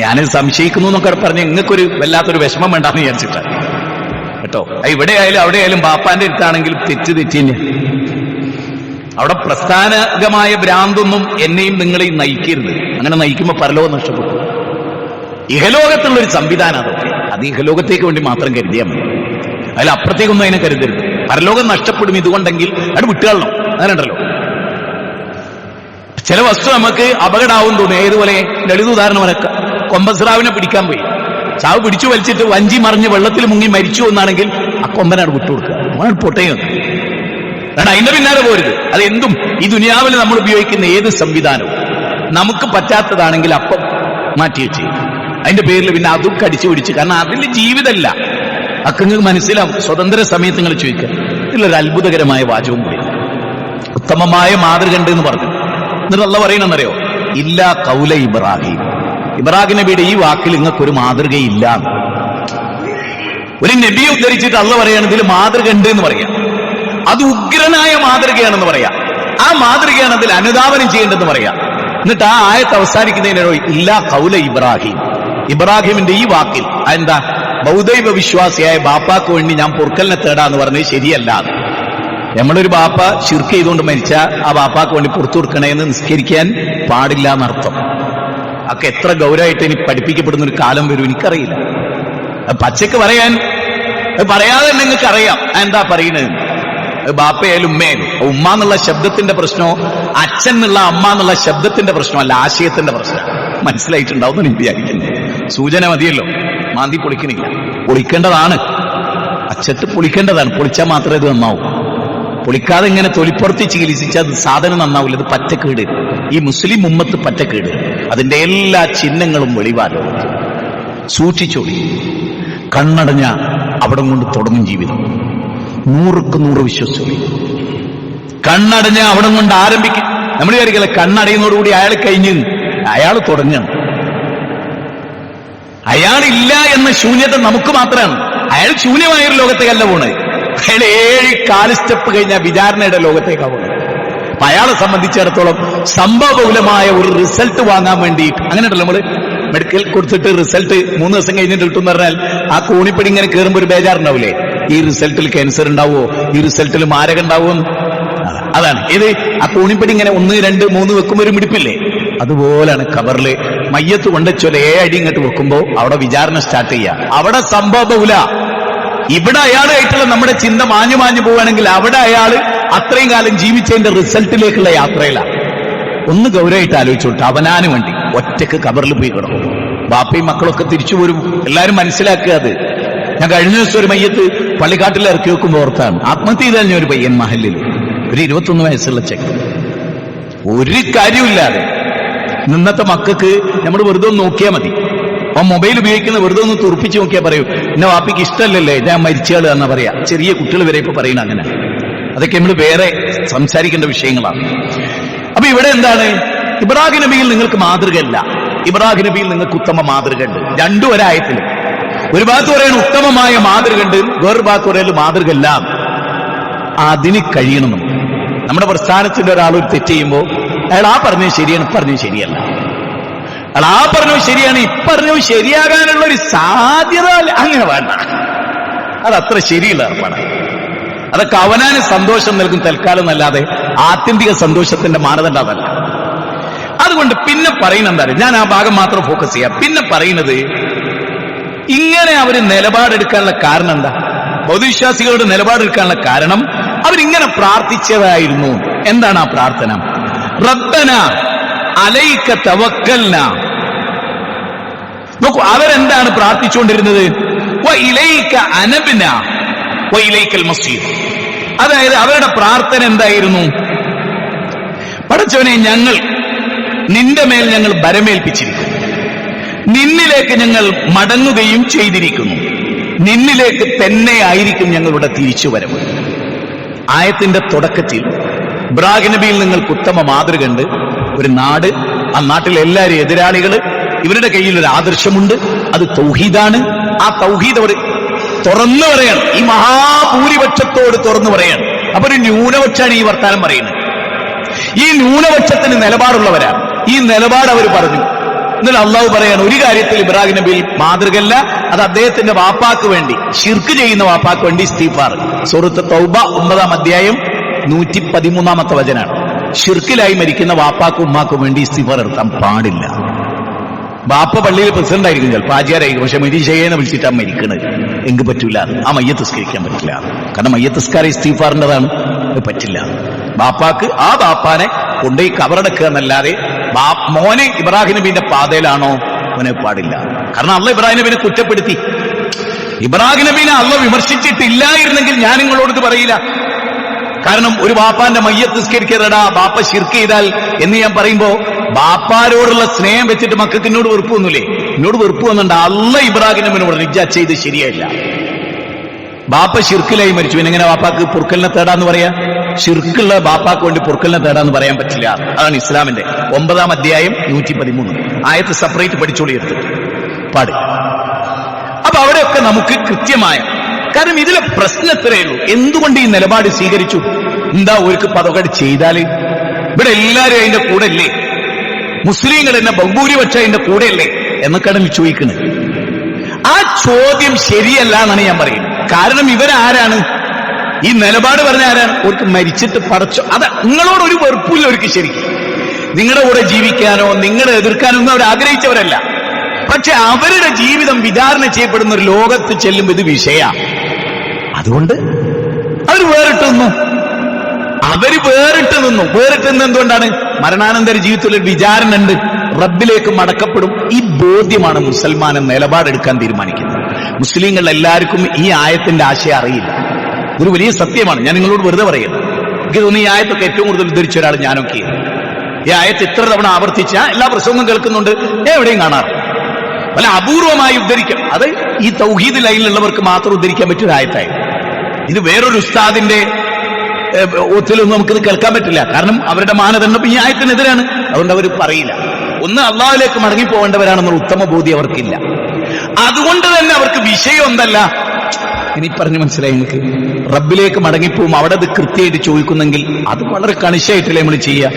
ഞാനത് സംശയിക്കുന്നു എന്നൊക്കെ പറഞ്ഞ് നിങ്ങൾക്കൊരു വല്ലാത്തൊരു വിഷമം വേണ്ടാന്ന് വിചാരിച്ചിട്ടാണ് കേട്ടോ. ഇവിടെ ആയാലും അവിടെ ആയാലും ബാപ്പാന്റെ അടുത്താണെങ്കിലും തെറ്റ് തന്നെ. അവിടെ പ്രസ്ഥാനകമായ ഭ്രാന്തൊന്നും എന്നെയും നിങ്ങളെയും നയിക്കരുത്. അങ്ങനെ നയിക്കുമ്പോൾ പരലോകം നഷ്ടപ്പെട്ടു. ഇഹലോകത്തുള്ളൊരു സംവിധാനം അതൊക്കെ. അത് ഇഹലോകത്തേക്ക് വേണ്ടി മാത്രം കരുതിയാൽ മതി. അതിൽ അപ്പുറത്തേക്കൊന്നും അതിനെ കരുതരുത്. പരലോകം നഷ്ടപ്പെടും ഇതുകൊണ്ടെങ്കിൽ അത് വിട്ടുകളണം. അങ്ങനെ ഉണ്ടല്ലോ ചില വസ്തു നമുക്ക് അപകടമാവും തോന്നുന്നു. ഏതുപോലെ ലളിത ഉദാഹരണം വരക്ക. കൊമ്പസ്രാവിനെ പിടിക്കാൻ പോയി, ചാവ് പിടിച്ചു വലിച്ചിട്ട് വഞ്ചി മറിഞ്ഞ് വെള്ളത്തിൽ മുങ്ങി മരിച്ചു എന്നാണെങ്കിൽ ആ കൊമ്പനാട് വിട്ടുകൊടുക്കുക, പൊട്ടയും. കാരണം അതിന്റെ പിന്നാലെ പോരുത്. അത് എന്തും ഈ ദുനിയാവിൽ നമ്മൾ ഉപയോഗിക്കുന്ന ഏത് സംവിധാനവും നമുക്ക് പറ്റാത്തതാണെങ്കിൽ അപ്പം മാറ്റി വെച്ച് അതിന്റെ പേരിൽ പിന്നെ അതും കടിച്ചു പിടിച്ച്. കാരണം അതിന്റെ ജീവിതമല്ല. അതൊക്കെ നിങ്ങൾക്ക് മനസ്സിലാവും. സ്വതന്ത്ര സമയത്ത് നിങ്ങൾ ചോദിക്കുക. ഇതിലൊരു അത്ഭുതകരമായ വാചകവും കൂടി, ഉത്തമമായ മാതൃക ഉണ്ട് എന്ന് പറഞ്ഞു. എന്നിട്ട് അള്ളാഹ് പറയണമെന്നറിയോ? ഇല്ലാ ഖൗല ഇബ്രാഹിം. ഇബ്രാഹിം നബിയുടെ ഈ വാക്കിൽ നിങ്ങൾക്കൊരു മാതൃകയില്ല. ഒരു നബിയെ ഉദ്ധരിച്ചിട്ട് അള്ളാഹ് പറയാണ് ഇതിൽ മാതൃക ഉണ്ട് എന്ന് പറയാം. അത് ഉഗ്രനായ മാതൃകയാണെന്ന് പറയാം. ആ മാതൃകയാണ് അതിൽ അനുധാവനം ചെയ്യേണ്ടതെന്ന് പറയാം. എന്നിട്ട് ആ ആയത്ത് അവസാനിക്കുന്നതിനോ ഇല്ലാ ഖൗല ഇബ്രാഹിം. ഇബ്രാഹിമിന്റെ ഈ വാക്കിൽ എന്താ? ബൗദ്ധൈവ വിശ്വാസിയായ ബാപ്പാക്ക് വേണ്ടി ഞാൻ പൊറുക്കലിനെ തേടാന്ന് പറഞ്ഞത് ശരിയല്ല. നമ്മളൊരു ബാപ്പ ശിർക്ക് ചെയ്തുകൊണ്ട് മരിച്ച ആ ബാപ്പാക്ക് വേണ്ടി പുറത്തു കൊടുക്കണേന്ന് നിസ്കരിക്കാൻ പാടില്ല എന്നർത്ഥം. അതൊക്കെ എത്ര ഗൗരവമായിട്ട് ഇനി പഠിപ്പിക്കപ്പെടുന്ന ഒരു കാലം വരും എനിക്കറിയില്ല. പച്ചക്ക് പറയാതെ നിങ്ങൾക്ക് അറിയാം എന്താ പറയുന്നത്. ബാപ്പയായാലും ഉമ്മയായാലും ഉമ്മ എന്നുള്ള ശബ്ദത്തിന്റെ പ്രശ്നമോ അച്ഛൻ എന്നുള്ള അമ്മ എന്നുള്ള ശബ്ദത്തിന്റെ പ്രശ്നമല്ല, ആശയത്തിന്റെ പ്രശ്നം. മനസ്സിലായിട്ടുണ്ടാവും എന്ന് വിചാരിക്കുന്നത്. സൂചന മതിയല്ലോ. മാന്തി പൊളിക്കണില്ല, പൊളിക്കേണ്ടതാണ്. അച്ചട്ട് പൊളിക്കേണ്ടതാണ്. പൊളിച്ചാൽ മാത്രമേ ഇത് നന്നാവൂ. പൊളിക്കാതെ ഇങ്ങനെ തൊലിപ്പുറത്ത് ചികിത്സിച്ചാൽ അത് സാധനം നന്നാവില്ല. അത് പറ്റക്കേട്. ഈ മുസ്ലിം ഉമ്മത്ത് പറ്റക്കേട്. അതിന്റെ എല്ലാ ചിഹ്നങ്ങളും വെളിവാലോ. സൂക്ഷിച്ചോളി. കണ്ണടഞ്ഞ അവിടെ കൊണ്ട് തുടങ്ങും ജീവിതം. 100% വിശ്വസിച്ചോളി. കണ്ണടഞ്ഞ അവിടെ കൊണ്ട് ആരംഭിക്കും. നമ്മൾ വിചാരിക്കല കണ്ണടയുന്നതോടുകൂടി അയാൾ കഴിഞ്ഞ്, അയാൾ തുടങ്ങണം. അയാളില്ല എന്ന ശൂന്യത നമുക്ക് മാത്രമാണ്. അയാൾ ശൂന്യമായൊരു ലോകത്തേക്കല്ല പോണത്. അയാൾ 7 കാല് സ്റ്റെപ്പ് കഴിഞ്ഞാൽ വിചാരണയുടെ ലോകത്തേക്കാണ് പോകുന്നത്. അപ്പൊ അയാളെ സംബന്ധിച്ചിടത്തോളം സംഭവബഹുലമായ ഒരു റിസൾട്ട് വാങ്ങാൻ വേണ്ടിയിട്ട്, അങ്ങനെയല്ല നമ്മള് മെഡിക്കൽ കൊടുത്തിട്ട് റിസൾട്ട് 3 ദിവസം കഴിഞ്ഞിട്ട് കിട്ടും എന്ന് പറഞ്ഞാൽ ആ കോണിപ്പടി ഇങ്ങനെ കയറുമ്പോൾ ഒരു ബേജാറുണ്ടാവില്ലേ? ഈ റിസൾട്ടിൽ ക്യാൻസർ ഉണ്ടാവോ, ഈ റിസൾട്ടിൽ മാരകം ഉണ്ടാവോ? അതാണ് ഇത്. ആ കോണിപ്പടി ഇങ്ങനെ 1, 2, 3 വെക്കുമ്പോൾ ഒരു മിടിപ്പില്ലേ? അതുപോലാണ് ഖബറില് മയ്യത്ത് കൊണ്ടുവച്ചോലെ 7 അടി ഇങ്ങോട്ട് വെക്കുമ്പോ അവിടെ വിചാരണ സ്റ്റാർട്ട് ചെയ്യുക. അവിടെ സംഭവബഹുല. ഇവിടെ അയാളായിട്ടുള്ള നമ്മുടെ ചിന്ത മാഞ്ഞു പോവുകയാണെങ്കിൽ അവിടെ അയാള് അത്രയും കാലം ജീവിച്ചതിന്റെ റിസൾട്ടിലേക്കുള്ള യാത്രയിലാണ്. ഒന്ന് ഗൗരവമായിട്ട് ആലോചിച്ചോട്ടെ. അവനാന് വേണ്ടി ഒറ്റക്ക് ഖബറിൽ പോയി കിടക്കും. ബാപ്പയും മക്കളൊക്കെ തിരിച്ചു വരും. എല്ലാവരും മനസ്സിലാക്കുക. അത് ഞാൻ കഴിഞ്ഞ ദിവസം ഒരു മയ്യത്ത് പള്ളിക്കാട്ടിൽ ഇറക്കി വെക്കുമ്പോൾ ഓർത്താണ്. ആത്മഹത്യ ചെയ്താൽ ഞാൻ ഒരു പയ്യൻ മഹലിൽ, ഒരു 21 വയസ്സുള്ള ചെക്ക്, ഒരു കാര്യമില്ലാതെ. ഇന്നത്തെ മക്കൾക്ക് നമ്മൾ വെറുതെ ഒന്ന് നോക്കിയാൽ മതി. ആ മൊബൈൽ ഉപയോഗിക്കുന്ന വെറുതെ ഒന്ന് തുറപ്പിച്ച് നോക്കിയാൽ പറയൂ എന്നെ വാപ്പിക്ക് ഇഷ്ടമല്ലല്ലേ ഞാൻ മരിച്ചാള് എന്നാ പറയാ. ചെറിയ കുട്ടികൾ വരെ ഇപ്പൊ പറയുന്നത് അങ്ങനെ. അതൊക്കെ നമ്മൾ വേറെ സംസാരിക്കേണ്ട വിഷയങ്ങളാണ്. അപ്പൊ ഇവിടെ എന്താണ്? ഇബ്രാഹിം നബിയിൽ നിങ്ങൾക്ക് മാതൃകയല്ല. ഇബ്രാഹിം നബിയിൽ നിങ്ങൾക്ക് ഉത്തമ മാതൃക ഉണ്ട്. രണ്ടും ഒരായത്തിൽ. ഒരു ഭാഗത്ത് പറയുന്നത് ഉത്തമമായ മാതൃക ഉണ്ട്, വേറൊരു ഭാഗത്ത് പറയുന്നത് മാതൃകയല്ല. അതിന് കഴിയണം. നമ്മുടെ പ്രസ്ഥാനത്തിന്റെ ഒരാൾ ഒരു തെറ്റ് ചെയ്യുമ്പോൾ അയാൾ ആ പറഞ്ഞത് ശരിയാണ്, പറഞ്ഞത് ശരിയല്ല. അയാൾ ആ പറഞ്ഞത് ശരിയാണ്, ഇപ്പറഞ്ഞത് ശരിയാകാനുള്ള ഒരു സാധ്യത അങ്ങനെ വേണ്ട. അതത്ര ശരിയുള്ള ഏർപ്പാടാണ്. അതൊക്കെ അവനാന് സന്തോഷം നൽകും തൽക്കാലം എന്നല്ലാതെ ആത്യന്തിക സന്തോഷത്തിന്റെ മാനദണ്ഡം അതല്ല. അതുകൊണ്ട് പിന്നെ പറയുന്നത് എന്താ? ഞാൻ ആ ഭാഗം മാത്രം ഫോക്കസ് ചെയ്യാം. പിന്നെ പറയുന്നത് ഇങ്ങനെ അവർ നിലപാടെടുക്കാനുള്ള കാരണം എന്താ? ബൗദ്ധവിശ്വാസികളുടെ നിലപാടെടുക്കാനുള്ള കാരണം അവരിങ്ങനെ പ്രാർത്ഥിച്ചതായിരുന്നു. എന്താണ് ആ പ്രാർത്ഥന? റബ്ബന അലൈക തവക്കൽന. നോക്കൂ, അവരെന്താണ് പ്രാർത്ഥിച്ചുകൊണ്ടിരുന്നത്? വ ഇലൈക അനബ്ന വ ഇലൈക്കൽ മസീർ. അതായത് അവരുടെ പ്രാർത്ഥന എന്തായിരുന്നു? പടച്ചവനെ, ഞങ്ങൾ നിന്റെ മേൽ ഞങ്ങൾ ഭരമേൽപ്പിച്ചിരിക്കുന്നു, നിന്നിലേക്ക് ഞങ്ങൾ മടങ്ങുകയും ചെയ്തിരിക്കുന്നു, നിന്നിലേക്ക് തന്നെ ആയിരിക്കും ഞങ്ങളുടെ തിരിച്ചുവരവ്. ആയത്തിന്റെ തുടക്കത്തിൽ ഇബ്രാഹിം നബിയിൽ നിങ്ങൾക്ക് ഉത്തമ മാതൃക ഉണ്ട്. ഒരു നാട്, ആ നാട്ടിലെ എല്ലാവരും എതിരാളികള്, ഇവരുടെ കയ്യിൽ ഒരു ആദർശമുണ്ട്. അത് തൗഹീദാണ്. ആ തൗഹീദ് അവർ തുറന്നു പറയാണ്. ഈ മഹാഭൂരിപക്ഷത്തോട് തുറന്നു പറയാണ്. അപ്പൊ ഒരു ന്യൂനപക്ഷമാണ് ഈ വർത്താനം പറയുന്നത്. ഈ ന്യൂനപക്ഷത്തിന് നിലപാടുള്ളവരാണ്. ഈ നിലപാട് അവർ പറഞ്ഞു. എന്നാൽ അള്ളാഹു പറയാണ് ഒരു കാര്യത്തിൽ ഇബ്രാഹിം നബി മാതൃകല്ല, അത് അദ്ദേഹത്തിന്റെ വാപ്പാക്ക് വേണ്ടി, ശിർക്ക് ചെയ്യുന്ന വാപ്പാക്ക് വേണ്ടി ഇസ്തിഗ്ഫാർ. സൂറത്ത് തൗബ 9-ാം അധ്യായം 113-ാമത്തെ വചനാണ്. ശിർക്കിലായി മരിക്കുന്ന വാപ്പാക്കും ഉമ്മാക്കും വേണ്ടി ഇസ്തിഗ്ഫാർ എടുക്കാൻ പാടില്ല. ബാപ്പ പള്ളിയിൽ പ്രസിഡന്റ് ആയിരിക്കും, ചിലപ്പോൾ ആചാരായിരിക്കും, പക്ഷെ മരീഷയെന്ന് വിളിച്ചിട്ടാ മരിക്കണത്, എങ്കിൽ പറ്റൂല, ആ മയ്യത്ത് നിസ്കരിക്കാൻ പറ്റില്ല. കാരണം മയ്യത്ത് നിസ്കാരം ഇസ്തിഗ്ഫാറിൻ്റെതാണ്, പറ്റില്ല. ബാപ്പാക്ക് ആ ബാപ്പാനെ കൊണ്ടുപോയി കബറടക്കുക എന്നല്ലാതെ മോനെ ഇബ്രാഹിം നബീന്റെ പാതയിലാണോ, മോനെ പാടില്ല. കാരണം അള്ളാഹ് ഇബ്രാഹിം നബീനെ കുറ്റപ്പെടുത്തി. ഇബ്രാഹിം നബീനെ അള്ളാഹ് വിമർശിച്ചിട്ടില്ലായിരുന്നെങ്കിൽ ഞാൻ നിങ്ങളോട് ഇത് പറയില്ല. കാരണം ഒരു ബാപ്പാന്റെ മയ്യത്ത് നിസ്കരിക്കരുതാ, ബാപ്പ ശിർക്ക് ചെയ്താൽ എന്ന് ഞാൻ പറയുമ്പോ ബാപ്പാരോടുള്ള സ്നേഹം വെച്ചിട്ട് മക്കൾക്ക് എന്നോട് വെറുപ്പൊന്നുമില്ലേ? എന്നോട് വെറുപ്പ് വന്നുണ്ട്. അള്ളാഹ് ഇബ്രാഹിം നബീനോട് റിജക്ട് ചെയ്ത് ശരിയല്ല. ബാപ്പ ശിർക്കിലായി മരിച്ചു, പിന്നെ എങ്ങനെ ബാപ്പാക്ക് പൊറുക്കലിനെ തേടാന്ന് പറയാ? ശിർക്കുള്ള ബാപ്പാക്ക് വേണ്ടി പൊറുക്കലിനെ തേടാന്ന് പറയാൻ പറ്റില്ല. അതാണ് ഇസ്ലാമിന്റെ 9-ാം അധ്യായം 113 ആയത്ത് സെപ്പറേറ്റ് പഠിച്ചോളി എടുത്തിട്ട് പാടില്ല. അപ്പൊ അവിടെയൊക്കെ നമുക്ക് കൃത്യമായ, കാരണം ഇതിലെ പ്രശ്നം എത്രയേ ഉള്ളൂ, എന്തുകൊണ്ട് ഈ നിലപാട് സ്വീകരിച്ചു? എന്താ ഒരു പതകട് ചെയ്താല് ഇവിടെ എല്ലാരും അതിന്റെ കൂടെ അല്ലേ? മുസ്ലിങ്ങൾ എന്നെ ബഹുഭൂരിപക്ഷം അതിന്റെ കൂടെ അല്ലേ എന്നൊക്കെയാണ് ചോദിക്കുന്നത്. ആ ചോദ്യം ശരിയല്ല എന്നാണ് ഞാൻ പറയുന്നത്. കാരണം ഇവരാരാണ്? ഈ നിലപാട് പറഞ്ഞ ആരാണ്? അവർക്ക് മരിച്ചിട്ട് പടച്ചോ, അത് നിങ്ങളോടൊരു വെറുപ്പില്ല അവർക്ക്. ശരിക്കും നിങ്ങളുടെ കൂടെ ജീവിക്കാനോ നിങ്ങളെ എതിർക്കാനോ ഒന്നും അവർ ആഗ്രഹിച്ചവരല്ല. പക്ഷെ അവരുടെ ജീവിതം വിചാരണ ചെയ്യപ്പെടുന്ന ഒരു ലോകത്ത് ചെല്ലുമ്പോൾ ഇത് വിഷയമാണ്. അതുകൊണ്ട് അവർ വേറിട്ട് നിന്നു. വേറിട്ട് നിന്ന് എന്തുകൊണ്ടാണ്? മരണാനന്തര ജീവിതത്തിൽ ഒരു വിചാരണ ഉണ്ട്, റബ്ബിലേക്ക് മടക്കപ്പെടും. ഈ ബോധ്യമാണ് മുസൽമാനെ നിലപാടെടുക്കാൻ തീരുമാനിക്കുന്നത്. മുസ്ലിങ്ങൾ എല്ലാവർക്കും ഈ ആയത്തിന്റെ ആശയം അറിയില്ല. ഇതൊരു വലിയ സത്യമാണ്. ഞാൻ നിങ്ങളോട് വെറുതെ പറയുന്നത്. എനിക്ക് തോന്നുന്നു ഈ ആയത്തൊക്കെ ഏറ്റവും കൂടുതൽ ഉദ്ധരിച്ച ഒരാൾ ഞാനൊക്കെ. ഈ ആയത്ത് ഇത്ര തവണ ആവർത്തിച്ച എല്ലാ പ്രസംഗവും കേൾക്കുന്നുണ്ട്, എവിടെയും കാണാറ്. അല്ല, അപൂർവമായി ഉദ്ധരിക്കും. അത് ഈ തൗഹീദ് ലൈനിലുള്ളവർക്ക് മാത്രം ഉദ്ധരിക്കാൻ പറ്റിയ ആയത്തായി. ഇത് വേറൊരു ഉസ്താദിന്റെ ഒത്തിലൊന്നും നമുക്കിത് കേൾക്കാൻ പറ്റില്ല. കാരണം അവരുടെ മാനദണ്ഡം ഈ ആയത്തിനെതിരാണ്. അതുകൊണ്ട് അവർ പറയില്ല. ഒന്ന്, അള്ളാഹുലേക്ക് മടങ്ങിപ്പോകേണ്ടവരാണെന്നുള്ള ഉത്തമ ബോധ്യം അവർക്കില്ല. അതുകൊണ്ട് തന്നെ അവർക്ക് വിഷയം എന്തല്ല, ഇനി പറഞ്ഞു മനസ്സിലായി നിങ്ങൾക്ക്? റബ്ബിലേക്ക് മടങ്ങിപ്പോവും. അവിടെ അത് കൃത്യമായിട്ട് ചോദിക്കുന്നെങ്കിൽ അത് വളരെ കണിശായിട്ടല്ലേ നമ്മൾ ചെയ്യുക.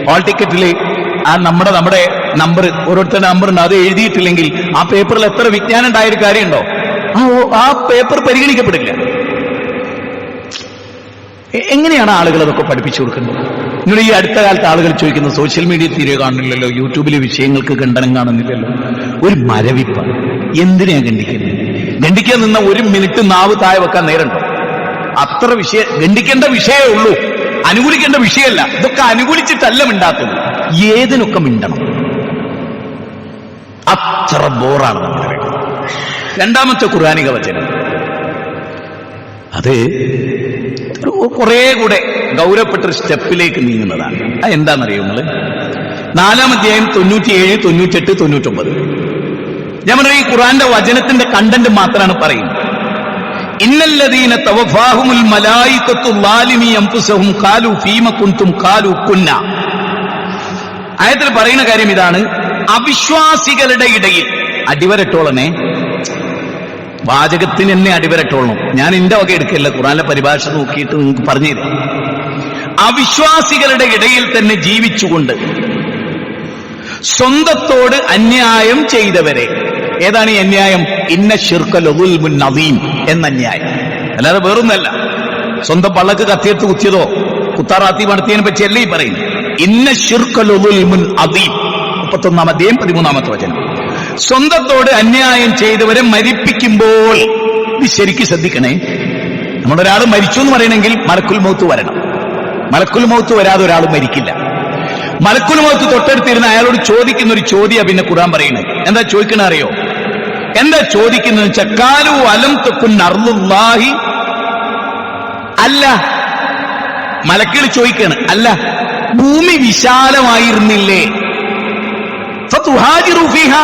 ഹാൾ ടിക്കറ്റില് ആ നമ്മുടെ നമ്പർ, ഓരോരുത്തരുടെ നമ്പർ ഉണ്ട്, അത് എഴുതിയിട്ടില്ലെങ്കിൽ ആ പേപ്പറിൽ എത്ര വിജ്ഞാനം ഉണ്ടായൊരു കാര്യമുണ്ടോ? ആ പേപ്പർ പരിഗണിക്കപ്പെടില്ല. എങ്ങനെയാണ് ആളുകൾ അതൊക്കെ പഠിപ്പിച്ചു കൊടുക്കുന്നത്? നിങ്ങൾ ഈ അടുത്ത കാലത്ത് ആളുകൾ ചോദിക്കുന്നത്, സോഷ്യൽ മീഡിയ തീരെ കാണുന്നില്ലല്ലോ, യൂട്യൂബിലെ വിഷയങ്ങൾക്ക് ഖണ്ഡനം കാണുന്നില്ലല്ലോ. ഒരു മരവിപ്പാണ്. എന്തിനാ ഖണ്ഡിക്കുന്നത്? ഖണ്ഡിക്കാൻ നിന്ന ഒരു മിനിറ്റ് നാവ് താഴെ വെക്കാൻ നേരണ്ടോ? അത്ര ഖണ്ഡിക്കേണ്ട വിഷയമേ ഉള്ളൂ, അനുകൂലിക്കേണ്ട വിഷയമല്ല. ഇതൊക്കെ അനുകൂലിച്ചിട്ടല്ല മിണ്ടാത്തത്, ഏതിനൊക്കെ മിണ്ടണം. അത്ര ബോറാണ് നമ്മൾ. രണ്ടാമത്തെ ഖുർആനിക വചനം, അത് കുറെ കൂടെ ഗൗരവപ്പെട്ടൊരു സ്റ്റെപ്പിലേക്ക് നീങ്ങുന്നതാണ്. അത് എന്താണെന്നറിയോ നിങ്ങൾ? 4-ാം അധ്യായം 97, 98, 99. ഞാൻ പറഞ്ഞ ഈ ഖുർആന്റെ വചനത്തിന്റെ കണ്ടന്റ് മാത്രമാണ് പറയുന്നത്. ഇന്നല്ലദീന തവഫാഹുമുൽ മലായികത്തു ളാലിമി അൻഫുസഹും ഖാലു ഫീമ കുൻതും ഖാലു കുന്ന. ആയത്തിൽ പറയുന്ന കാര്യം ഇതാണ്: അവിശ്വാസികളുടെ ഇടയിൽ അടിവരട്ടോളനെ, വാചകത്തിന് എന്നെ അടിവരട്ടോളണം. ഞാൻ എന്റെ വക എടുക്കല്ല, ഖുർആനിലെ പരിഭാഷ നോക്കിയിട്ട് നിങ്ങൾക്ക് പറഞ്ഞു തരാം. അവിശ്വാസികളുടെ ഇടയിൽ തന്നെ ജീവിച്ചുകൊണ്ട് സ്വന്തത്തോട് അന്യായം ചെയ്തവരെ. ഏതാണ് ഈ അന്യായം? ഇന്ന ശിർക ലദുൽമുൻ അദീം എന്ന അന്യായം, അല്ലാതെ വേറൊന്നല്ല. സ്വന്തം പള്ളക്ക് കത്തിയെടുത്ത് കുത്തിയതോ കുത്താറാത്തി നടത്തിയതിനെ പറ്റിയല്ല ഈ പറയുന്നത്. ഇന്ന ശിർക ലദുൽമുൻ അദീം, 31-ാം അധ്യായം 13-ാമത്തെ വചനം. സ്വന്തത്തോട് അന്യായം ചെയ്തവരെ മരിപ്പിക്കുമ്പോൾ, ഇത് ശരിക്കും ശ്രദ്ധിക്കണേ. നമ്മളൊരാൾ മരിച്ചു എന്ന് പറയണമെങ്കിൽ മലക്കുൽ മൗത്ത് വരണം. മലക്കുൽ മൗത്ത് വരാതെ ഒരാൾ മരിക്കില്ല. മലക്കുൽ മൗത്ത് തൊട്ടടുത്തിരുന്ന് അയാളോട് ചോദിക്കുന്ന ഒരു ചോദ്യം പിന്നെ ഖുർആൻ പറയുന്നത്. എന്താ ചോദിക്കണ അറിയോ? എന്താ ചോദിക്കുന്നത് വെച്ചാൽ, ഖാലു അലം തകുൻ അർളുല്ലാഹി, അല്ല, മലക്കുകൾ ചോദിക്കാണ്, അല്ല ഭൂമി വിശാലമായിരുന്നില്ലേ? ഫതുഹാജിറു ഫീഹാ,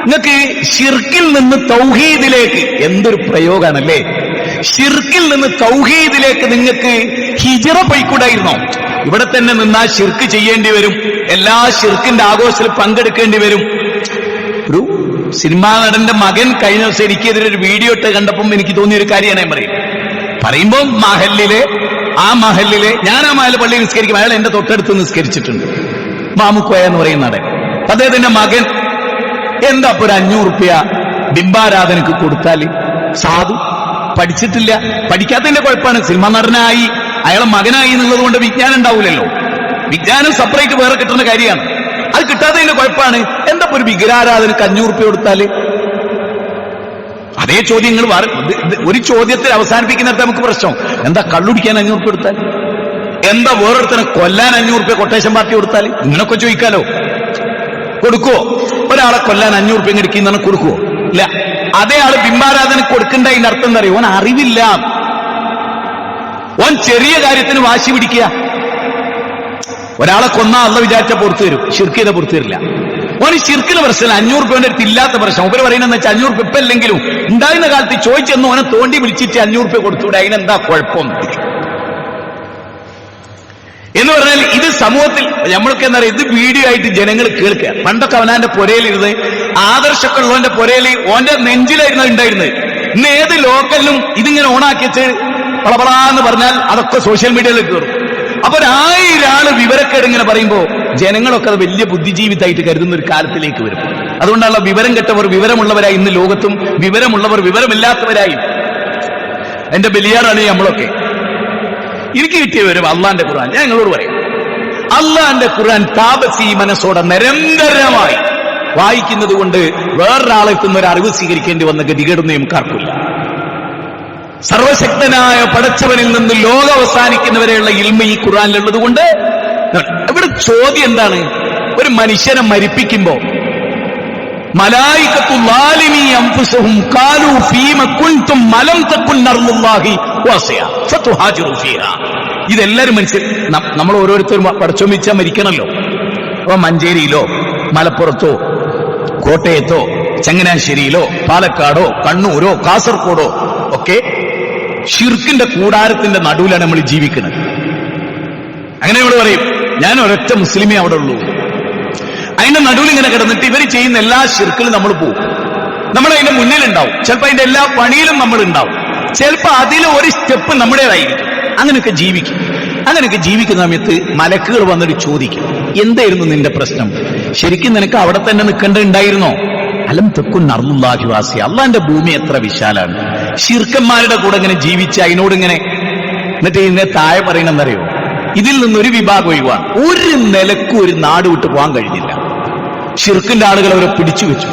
നിങ്ങൾക്ക് ഷിർക്കിൽ നിന്ന് തൗഹീദിലേക്ക്, എന്തൊരു പ്രയോഗമാണല്ലേ! ഷിർക്കിൽ നിന്ന് തൗഹീദിലേക്ക് നിങ്ങൾക്ക് ഹിജ്റ പോയിക്കൂടായിരുന്നോ? ഇവിടെ തന്നെ നിന്നാൽ ഷിർക്ക് ചെയ്യേണ്ടി വരും, എല്ലാ ഷിർക്കിന്റെ ആഘോഷത്തിൽ പങ്കെടുക്കേണ്ടി വരും. ഒരു സിനിമാ നടന്റെ മകൻ കഴിഞ്ഞ ദിവസം എനിക്കെതിരെ ഒരു വീഡിയോ ഇട്ട് കണ്ടപ്പം എനിക്ക് തോന്നിയൊരു കാര്യമാണ് ഞാൻ പറയുമ്പോൾ ആ മഹലിലെ ഞാൻ ആ മഹൽ പള്ളിയിൽ നിസ്കരിക്കും, അയാൾ എന്റെ തൊട്ടടുത്ത് നിസ്കരിച്ചിട്ടുണ്ട്. മാമുക്കോയ എന്ന് പറയുന്ന നടൻ. അദ്ദേഹത്തിന്റെ മകൻ എന്താ ഒരു 500 റുപ്യ ബിംബാരാധനക്ക് കൊടുത്താല് സാധു പഠിച്ചിട്ടില്ല, പഠിക്കാത്തതിന്റെ കുഴപ്പമാണ്. സിനിമ നടനായി അയാളെ മകനായി എന്നുള്ളത് കൊണ്ട് വിജ്ഞാനം ഉണ്ടാവില്ലല്ലോ. വിജ്ഞാനം സെപ്പറേറ്റ് വേറെ കിട്ടുന്ന കാര്യമാണ്. അത് കിട്ടാത്തതിന്റെ കുഴപ്പമാണ്. എന്താ ഒരു വിഗ്രഹാരാധനക്ക് 500 റുപ്യ കൊടുത്താല്? അതേ ചോദ്യങ്ങൾ ഒരു ചോദ്യത്തിൽ അവസാനിപ്പിക്കുന്നിടത്ത് നമുക്ക് പ്രശ്നം. എന്താ കള്ളുടിക്കാൻ 500 റുപ്യ കൊടുത്താൽ? എന്താ വേറൊരുത്തനെ കൊല്ലാൻ 500 റുപ്യ കൊട്ടേഷൻ പാർട്ടി കൊടുത്താൽ? ഇങ്ങനൊക്കെ ചോദിക്കാലോ. കൊടുക്കുവോ? ഒരാളെ കൊല്ലാൻ 500 റുപ്യ എടുക്കുന്നതാണ് കൊടുക്കുവോ? ഇല്ല. അതേ ആള് ബിംബാരാധന കൊടുക്കണ്ട അതിന്റെ അർത്ഥം എന്താ അറിയോ? ഓൻ അറിവില്ല, ഓൻ ചെറിയ കാര്യത്തിന് വാശി പിടിക്കുക. ഒരാളെ കൊന്നാ അള്ള വിചാരിച്ച പുറത്തു വരും, ശിർക്ക് ചെയ്ത പുറത്തു വരില്ല. ഓന് ശിർക്കിന് പ്രശ്നം 500 റുപ്യന്റെ അടുത്ത് ഇല്ലാത്ത പ്രശ്നം. ഉപരി പറയുന്നതെന്ന് വെച്ചാൽ 500 റുപ്യ ഇപ്പം അല്ലെങ്കിലും ഉണ്ടായിരുന്ന കാലത്ത് ചോദിച്ചെന്ന് ഓനെ തോണ്ടി വിളിച്ചിട്ട് 500 റുപ്യ കൊടുത്തൂടെ, അതിനെന്താ കുഴപ്പം എന്ന് പറഞ്ഞാൽ ഇത് സമൂഹത്തിൽ നമ്മൾക്ക് എന്താ പറയുക, ഇത് വീഡിയോ ആയിട്ട് ജനങ്ങൾ കേൾക്കുക. പണ്ടൊക്കെ അവനാന്റെ പുരയിലിരുന്ന് ആദർശമൊക്കെ ഉള്ളവന്റെ പുരയിൽ ഓന്റെ നെഞ്ചിലായിരുന്നു ഉണ്ടായിരുന്നത്. ഇന്ന് ഏത് ലോക്കലിലും ഇതിങ്ങനെ ഓണാക്കിച്ച് പളപളാന്ന് പറഞ്ഞാൽ അതൊക്കെ സോഷ്യൽ മീഡിയയിലേക്ക് കയറും. അപ്പൊ 1000 ആള് വിവരക്കേട് ഇങ്ങനെ പറയുമ്പോ ജനങ്ങളൊക്കെ അത് വലിയ ബുദ്ധിജീവിതായിട്ട് കരുതുന്ന ഒരു കാലത്തിലേക്ക് വരും. അതുകൊണ്ടുള്ള വിവരം കെട്ടവർ വിവരമുള്ളവരായി ഇന്ന് ലോകത്തും വിവരമുള്ളവർ വിവരമില്ലാത്തവരായി. എന്റെ ബലിയാറാണ് നമ്മളൊക്കെ. എനിക്ക് കിട്ടിയ വരും അള്ളാന്റെ ഖുർആൻ. ഞാൻ നിങ്ങളോട് പറയാം, അള്ളാന്റെ ഖുർആൻ താപസി മനസ്സോടെ നിരന്തരമായി വായിക്കുന്നത് കൊണ്ട് വേറൊരാളെത്തുന്ന ഒരു അറിവ് സ്വീകരിക്കേണ്ടി വന്ന ഗതികേടൊന്നും നമുക്കാർക്കില്ല. സർവശക്തനായ പടച്ചവനിൽ നിന്ന് ലോകം അവസാനിക്കുന്നവരെയുള്ള ഇൽമ ഈ ഖുർആനിലുള്ളത് കൊണ്ട് ഇവിടെ ചോദ്യം എന്താണ്? ഒരു മനുഷ്യനെ മരിപ്പിക്കുമ്പോ മലായികത്തു ളാലിമി അൻഫുസഹും ഖാലൂ ഫീമ കുൻതും മലം തകുൻ അർളുല്ലാഹി വാസിയ ഫതുഹാജിറു ഫീഹാ. ഇതെല്ലാവരും നമ്മൾ ഓരോരുത്തരും പടച്ചോമിച്ചാ മരിക്കണല്ലോ. അപ്പൊ മഞ്ചേരിയിലോ മലപ്പുറത്തോ കോട്ടയത്തോ ചങ്ങനാശ്ശേരിയിലോ പാലക്കാടോ കണ്ണൂരോ കാസർഗോഡോ ഒക്കെ ശിർക്കിന്റെ കൂടാരത്തിന്റെ നടുവിലാണ് നമ്മൾ ജീവിക്കുന്നത്. അങ്ങനെ നമ്മൾ പറയും, ഞാൻ ഒരൊറ്റ മുസ്ലിമേ അവിടെ ഉള്ളൂ. അതിന്റെ നടുവിൽ ഇങ്ങനെ കിടന്നിട്ട് ഇവർ ചെയ്യുന്ന എല്ലാ ശിർക്കിലും നമ്മൾ പോകും. നമ്മൾ അതിന്റെ മുന്നിലുണ്ടാവും. ചിലപ്പോൾ അതിന്റെ എല്ലാ പണിയിലും നമ്മൾ ഉണ്ടാവും. ചിലപ്പോൾ അതിൽ ഒരു സ്റ്റെപ്പ് നമ്മുടേതായിരിക്കും. അങ്ങനെയൊക്കെ ജീവിക്കും. അങ്ങനെയൊക്കെ ജീവിക്കുന്ന സമയത്ത് മലക്കുകൾ വന്നിട്ട് ചോദിക്കും, എന്തായിരുന്നു നിന്റെ പ്രശ്നം? ശരിക്കും നിനക്ക് അവിടെ തന്നെ നിൽക്കേണ്ടതുണ്ടായിരുന്നോ? അലം തെക്കുൻ അർളുല്ലാഹി വാസിയ. അള്ളാന്റെ ഭൂമി എത്ര വിശാലാണ്. ശിർക്കന്മാരുടെ കൂടെ ഇങ്ങനെ ജീവിച്ച് അതിനോട് ഇങ്ങനെ എന്നിട്ട് ഇതിനെ താഴെ പറയണമെന്നറിയോ? ഇതിൽ നിന്നൊരു വിഭാഗം ഒഴിവാണ്. ഒരു നിലക്കും ഒരു നാട് വിട്ട് പോകാൻ കഴിഞ്ഞില്ല. ശിർക്കിന്റെ ആളുകൾ അവരെ പിടിച്ചു വെച്ചു,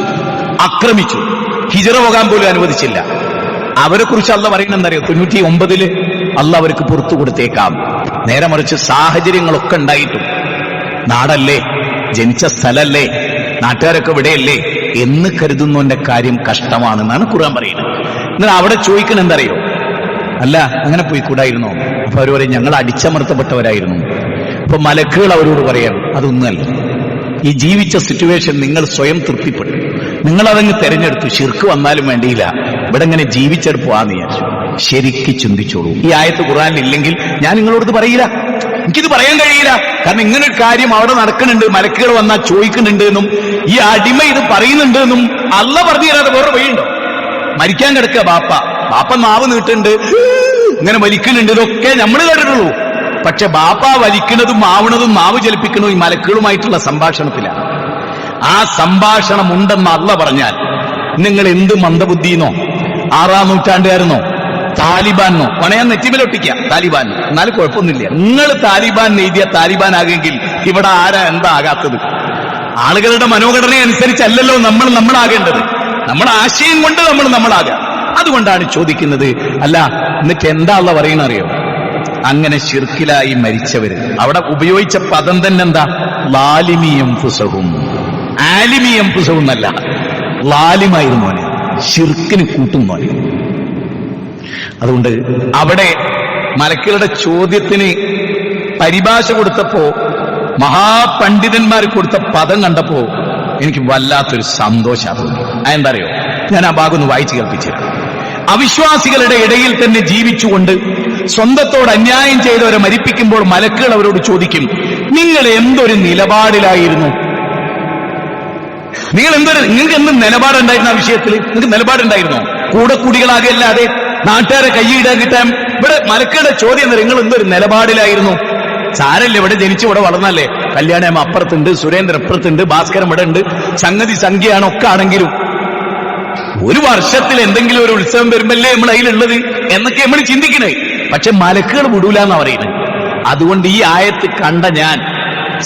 ആക്രമിച്ചു, ഹിജറ പോകാൻ പോലും അനുവദിച്ചില്ല. അവരെ കുറിച്ച് അള്ള പറയണമെന്നറിയോ? 99 അള്ള അവർക്ക് പുറത്തു കൊടുത്തേക്കാം. നേരെ മറിച്ച് സാഹചര്യങ്ങളൊക്കെ ഉണ്ടായിട്ടും നാടല്ലേ, ജനിച്ച സ്ഥലല്ലേ, നാട്ടുകാരൊക്കെ ഇവിടെയല്ലേ എന്ന് കരുതുന്നവന്റെ കാര്യം കഷ്ടമാണെന്നാണ് ഖുർആൻ പറയുന്നത്. എന്നാൽ അവിടെ ചോദിക്കണം എന്തറിയോ? അല്ല അങ്ങനെ പോയിക്കൂടായിരുന്നോ? അപ്പൊ അവർ പറയും, ഞങ്ങൾ അടിച്ചമർത്തപ്പെട്ടവരായിരുന്നു. അപ്പൊ മലക്കുകൾ അവരോട് പറയാം, അതൊന്നല്ല, ഈ ജീവിച്ച സിറ്റുവേഷൻ നിങ്ങൾ സ്വയം തൃപ്തിപ്പെട്ടു, നിങ്ങൾ അതങ്ങ് തെരഞ്ഞെടുത്തു. ശിർക്ക് വന്നാലും വേണ്ടിയില്ല, ഇവിടെ ഇങ്ങനെ ജീവിച്ചെടുപ്പാന്ന് വിചാരിച്ചു. ശരിക്ക് ചിന്തിച്ചോളൂ. ഈ ആയത്ത് ഖുർആനിൽ ഇല്ലെങ്കിൽ ഞാൻ നിങ്ങളോട് പറയില്ല, എനിക്കിത് പറയാൻ കഴിയില്ല. കാരണം ഇങ്ങനൊരു കാര്യം അവിടെ നടക്കുന്നുണ്ട്, മലക്കുകൾ വന്നാൽ ചോദിക്കുന്നുണ്ട് എന്നും ഈ അടിമ ഇത് പറയുന്നുണ്ട് എന്നും അള്ള പറഞ്ഞു തരാതെ വേറെ വഴിയുണ്ടോ? മരിക്കാൻ കിടക്കുക ബാപ്പ നാവ് നീട്ടുന്നുണ്ട്, ഇങ്ങനെ വലിക്കുന്നുണ്ട്, ഇതൊക്കെ നമ്മൾ കേട്ടിട്ടുള്ളൂ. പക്ഷെ ബാപ്പ വലിക്കുന്നതും ആവണതും നാവ് ചലിപ്പിക്കുന്നതും ഈ മലക്കുകളുമായിട്ടുള്ള സംഭാഷണത്തിലാണ്. ആ സംഭാഷണം ഉണ്ടെന്ന് അള്ള പറഞ്ഞാൽ നിങ്ങൾ എന്ത് മന്ദബുദ്ധിന്നോ 6-ാം നൂറ്റാണ്ടുകാരെന്നോ താലിബാനോ പണയാൻ നെറ്റിമലൊട്ടിക്കുക താലിബാൻ. എന്നാലും കുഴപ്പമൊന്നുമില്ല. നിങ്ങൾ താലിബാൻ എഴുതിയ താലിബാൻ ആകെങ്കിൽ ഇവിടെ ആരാ എന്താ ആകാത്തത്? ആളുകളുടെ മനോഘടന അനുസരിച്ചല്ലല്ലോ നമ്മളാകേണ്ടത്. നമ്മുടെ ആശയം കൊണ്ട് നമ്മളാകാം. അതുകൊണ്ടാണ് ചോദിക്കുന്നത്, അല്ല എന്നിട്ട് എന്താ അള്ള പറയണറിയോ? അങ്ങനെ ശിർക്കിലായി മരിച്ചവര് അവിടെ ഉപയോഗിച്ച പദം തന്നെ എന്താ? ലാലിമിയം പുസഹും. ആലിമിയം പുസഹും എന്നല്ല, ലാലിമായിരുന്നു മോനെ, ശിർക്കിന് കൂട്ടുന്നോനെ. അതുകൊണ്ട് അവിടെ മലക്കുകളുടെ ചോദ്യത്തിന് പരിഭാഷ കൊടുത്തപ്പോ, മഹാപണ്ഡിതന്മാർ കൊടുത്ത പദം കണ്ടപ്പോ എനിക്ക് വല്ലാത്തൊരു സന്തോഷം തോന്നി. അതെന്താ അറിയോ? ഞാൻ ആ ഭാഗം ഒന്ന് വായിച്ചു കേൾപ്പിച്ചിരുന്നു. അവിശ്വാസികളുടെ ഇടയിൽ തന്നെ ജീവിച്ചുകൊണ്ട് സ്വന്തത്തോട് അന്യായം ചെയ്തവരെ മരിപ്പിക്കുമ്പോൾ മലക്കുകൾ അവരോട് ചോദിക്കും, നിങ്ങൾ എന്തൊരു നിലപാടിലായിരുന്നു? നിങ്ങൾക്ക് എന്ത് നിലപാടുണ്ടായിരുന്നു ആ വിഷയത്തിൽ? നിങ്ങൾക്ക് നിലപാടുണ്ടായിരുന്നോ? കൂടെ കൂടികളാകല്ലാതെ നാട്ടുകാരെ കൈയിടാൻ കിട്ടാൻ. ഇവിടെ മലക്കുകളുടെ ചോദ്യം, നിങ്ങൾ എന്തൊരു നിലപാടിലായിരുന്നു? സാരല്ലേ, ഇവിടെ ജനിച്ചു ഇവിടെ വളർന്നല്ലേ, കല്യാണം അപ്പുറത്തുണ്ട്, സുരേന്ദ്രൻ അപ്പുറത്തുണ്ട്, ഭാസ്കരൻ ഇവിടെ ഉണ്ട്, സംഗതി സംഖ്യയാണ് ഒക്കെ ആണെങ്കിലും ഒരു വർഷത്തിൽ എന്തെങ്കിലും ഒരു ഉത്സവം വരുമ്പല്ലേ നമ്മൾ അതിലുള്ളത് എന്നൊക്കെ നമ്മൾ ചിന്തിക്കണേ. പക്ഷെ മലക്കുകൾ വിടൂല എന്നാ പറയുന്നത്. അതുകൊണ്ട് ഈ ആയത്ത് കണ്ട ഞാൻ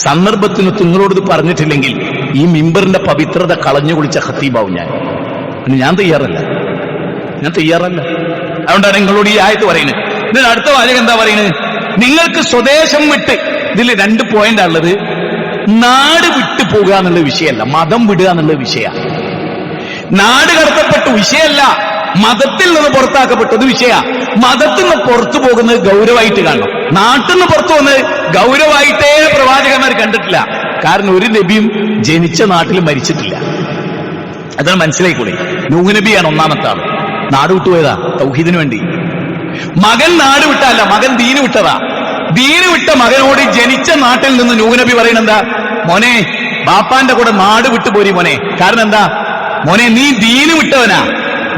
സന്ദർഭത്തിന് നിങ്ങളോട് പറഞ്ഞിട്ടില്ലെങ്കിൽ ഈ മിമ്പറിന്റെ പവിത്രത കളഞ്ഞു കുളിച്ച ഖത്തീബാവും ഞാൻ തയ്യാറല്ല. അതുകൊണ്ടാണ് നിങ്ങളോട് ഈ ആയത്ത് പറയുന്നത്. ഇതിന് അടുത്ത വാചകം എന്താ പറയുന്നത്? നിങ്ങൾക്ക് സ്വദേശം വിട്ട്, ഇതിൽ 2 പോയിന്റ് ഉള്ളത്. നാട് വിട്ടു പോകുക എന്നുള്ള വിഷയമല്ല, മതം വിടുക എന്നുള്ള വിഷയമാണ്. നാട് കടത്തപ്പെട്ടു വിഷയമല്ല, മതത്തിൽ നിന്ന് പുറത്താക്കപ്പെട്ടത് വിഷയ. മതത്തിൽ നിന്ന് പുറത്തു പോകുന്നത് ഗൗരവമായിട്ട് കാണണം. നാട്ടിൽ നിന്ന് പുറത്തു പോകുന്നത് ഗൗരവമായിട്ടേ പ്രവാചകന്മാർ കണ്ടിട്ടില്ല. കാരണം ഒരു നബിയും ജനിച്ച നാട്ടിൽ മരിച്ചിട്ടില്ല. അതാണ് മനസ്സിലായിക്കൂടെ. നൂഹ് നബിയാണ് ഒന്നാമത്തെ ആൾ. നാട് വിട്ടുപോയതാ തൗഹീദിന് വേണ്ടി. മകൻ നാട് വിട്ടല്ല, മകൻ ദീന് വിട്ടതാ. ദീന് വിട്ട മകനോട് ജനിച്ച നാട്ടിൽ നിന്ന് നൂഹ് നബി പറയുന്നെന്താ? മോനെ, ബാപ്പാന്റെ കൂടെ നാട് വിട്ടുപോരി മോനെ. കാരണം എന്താ? മോനെ, നീ ദീന് വിട്ടവനാ.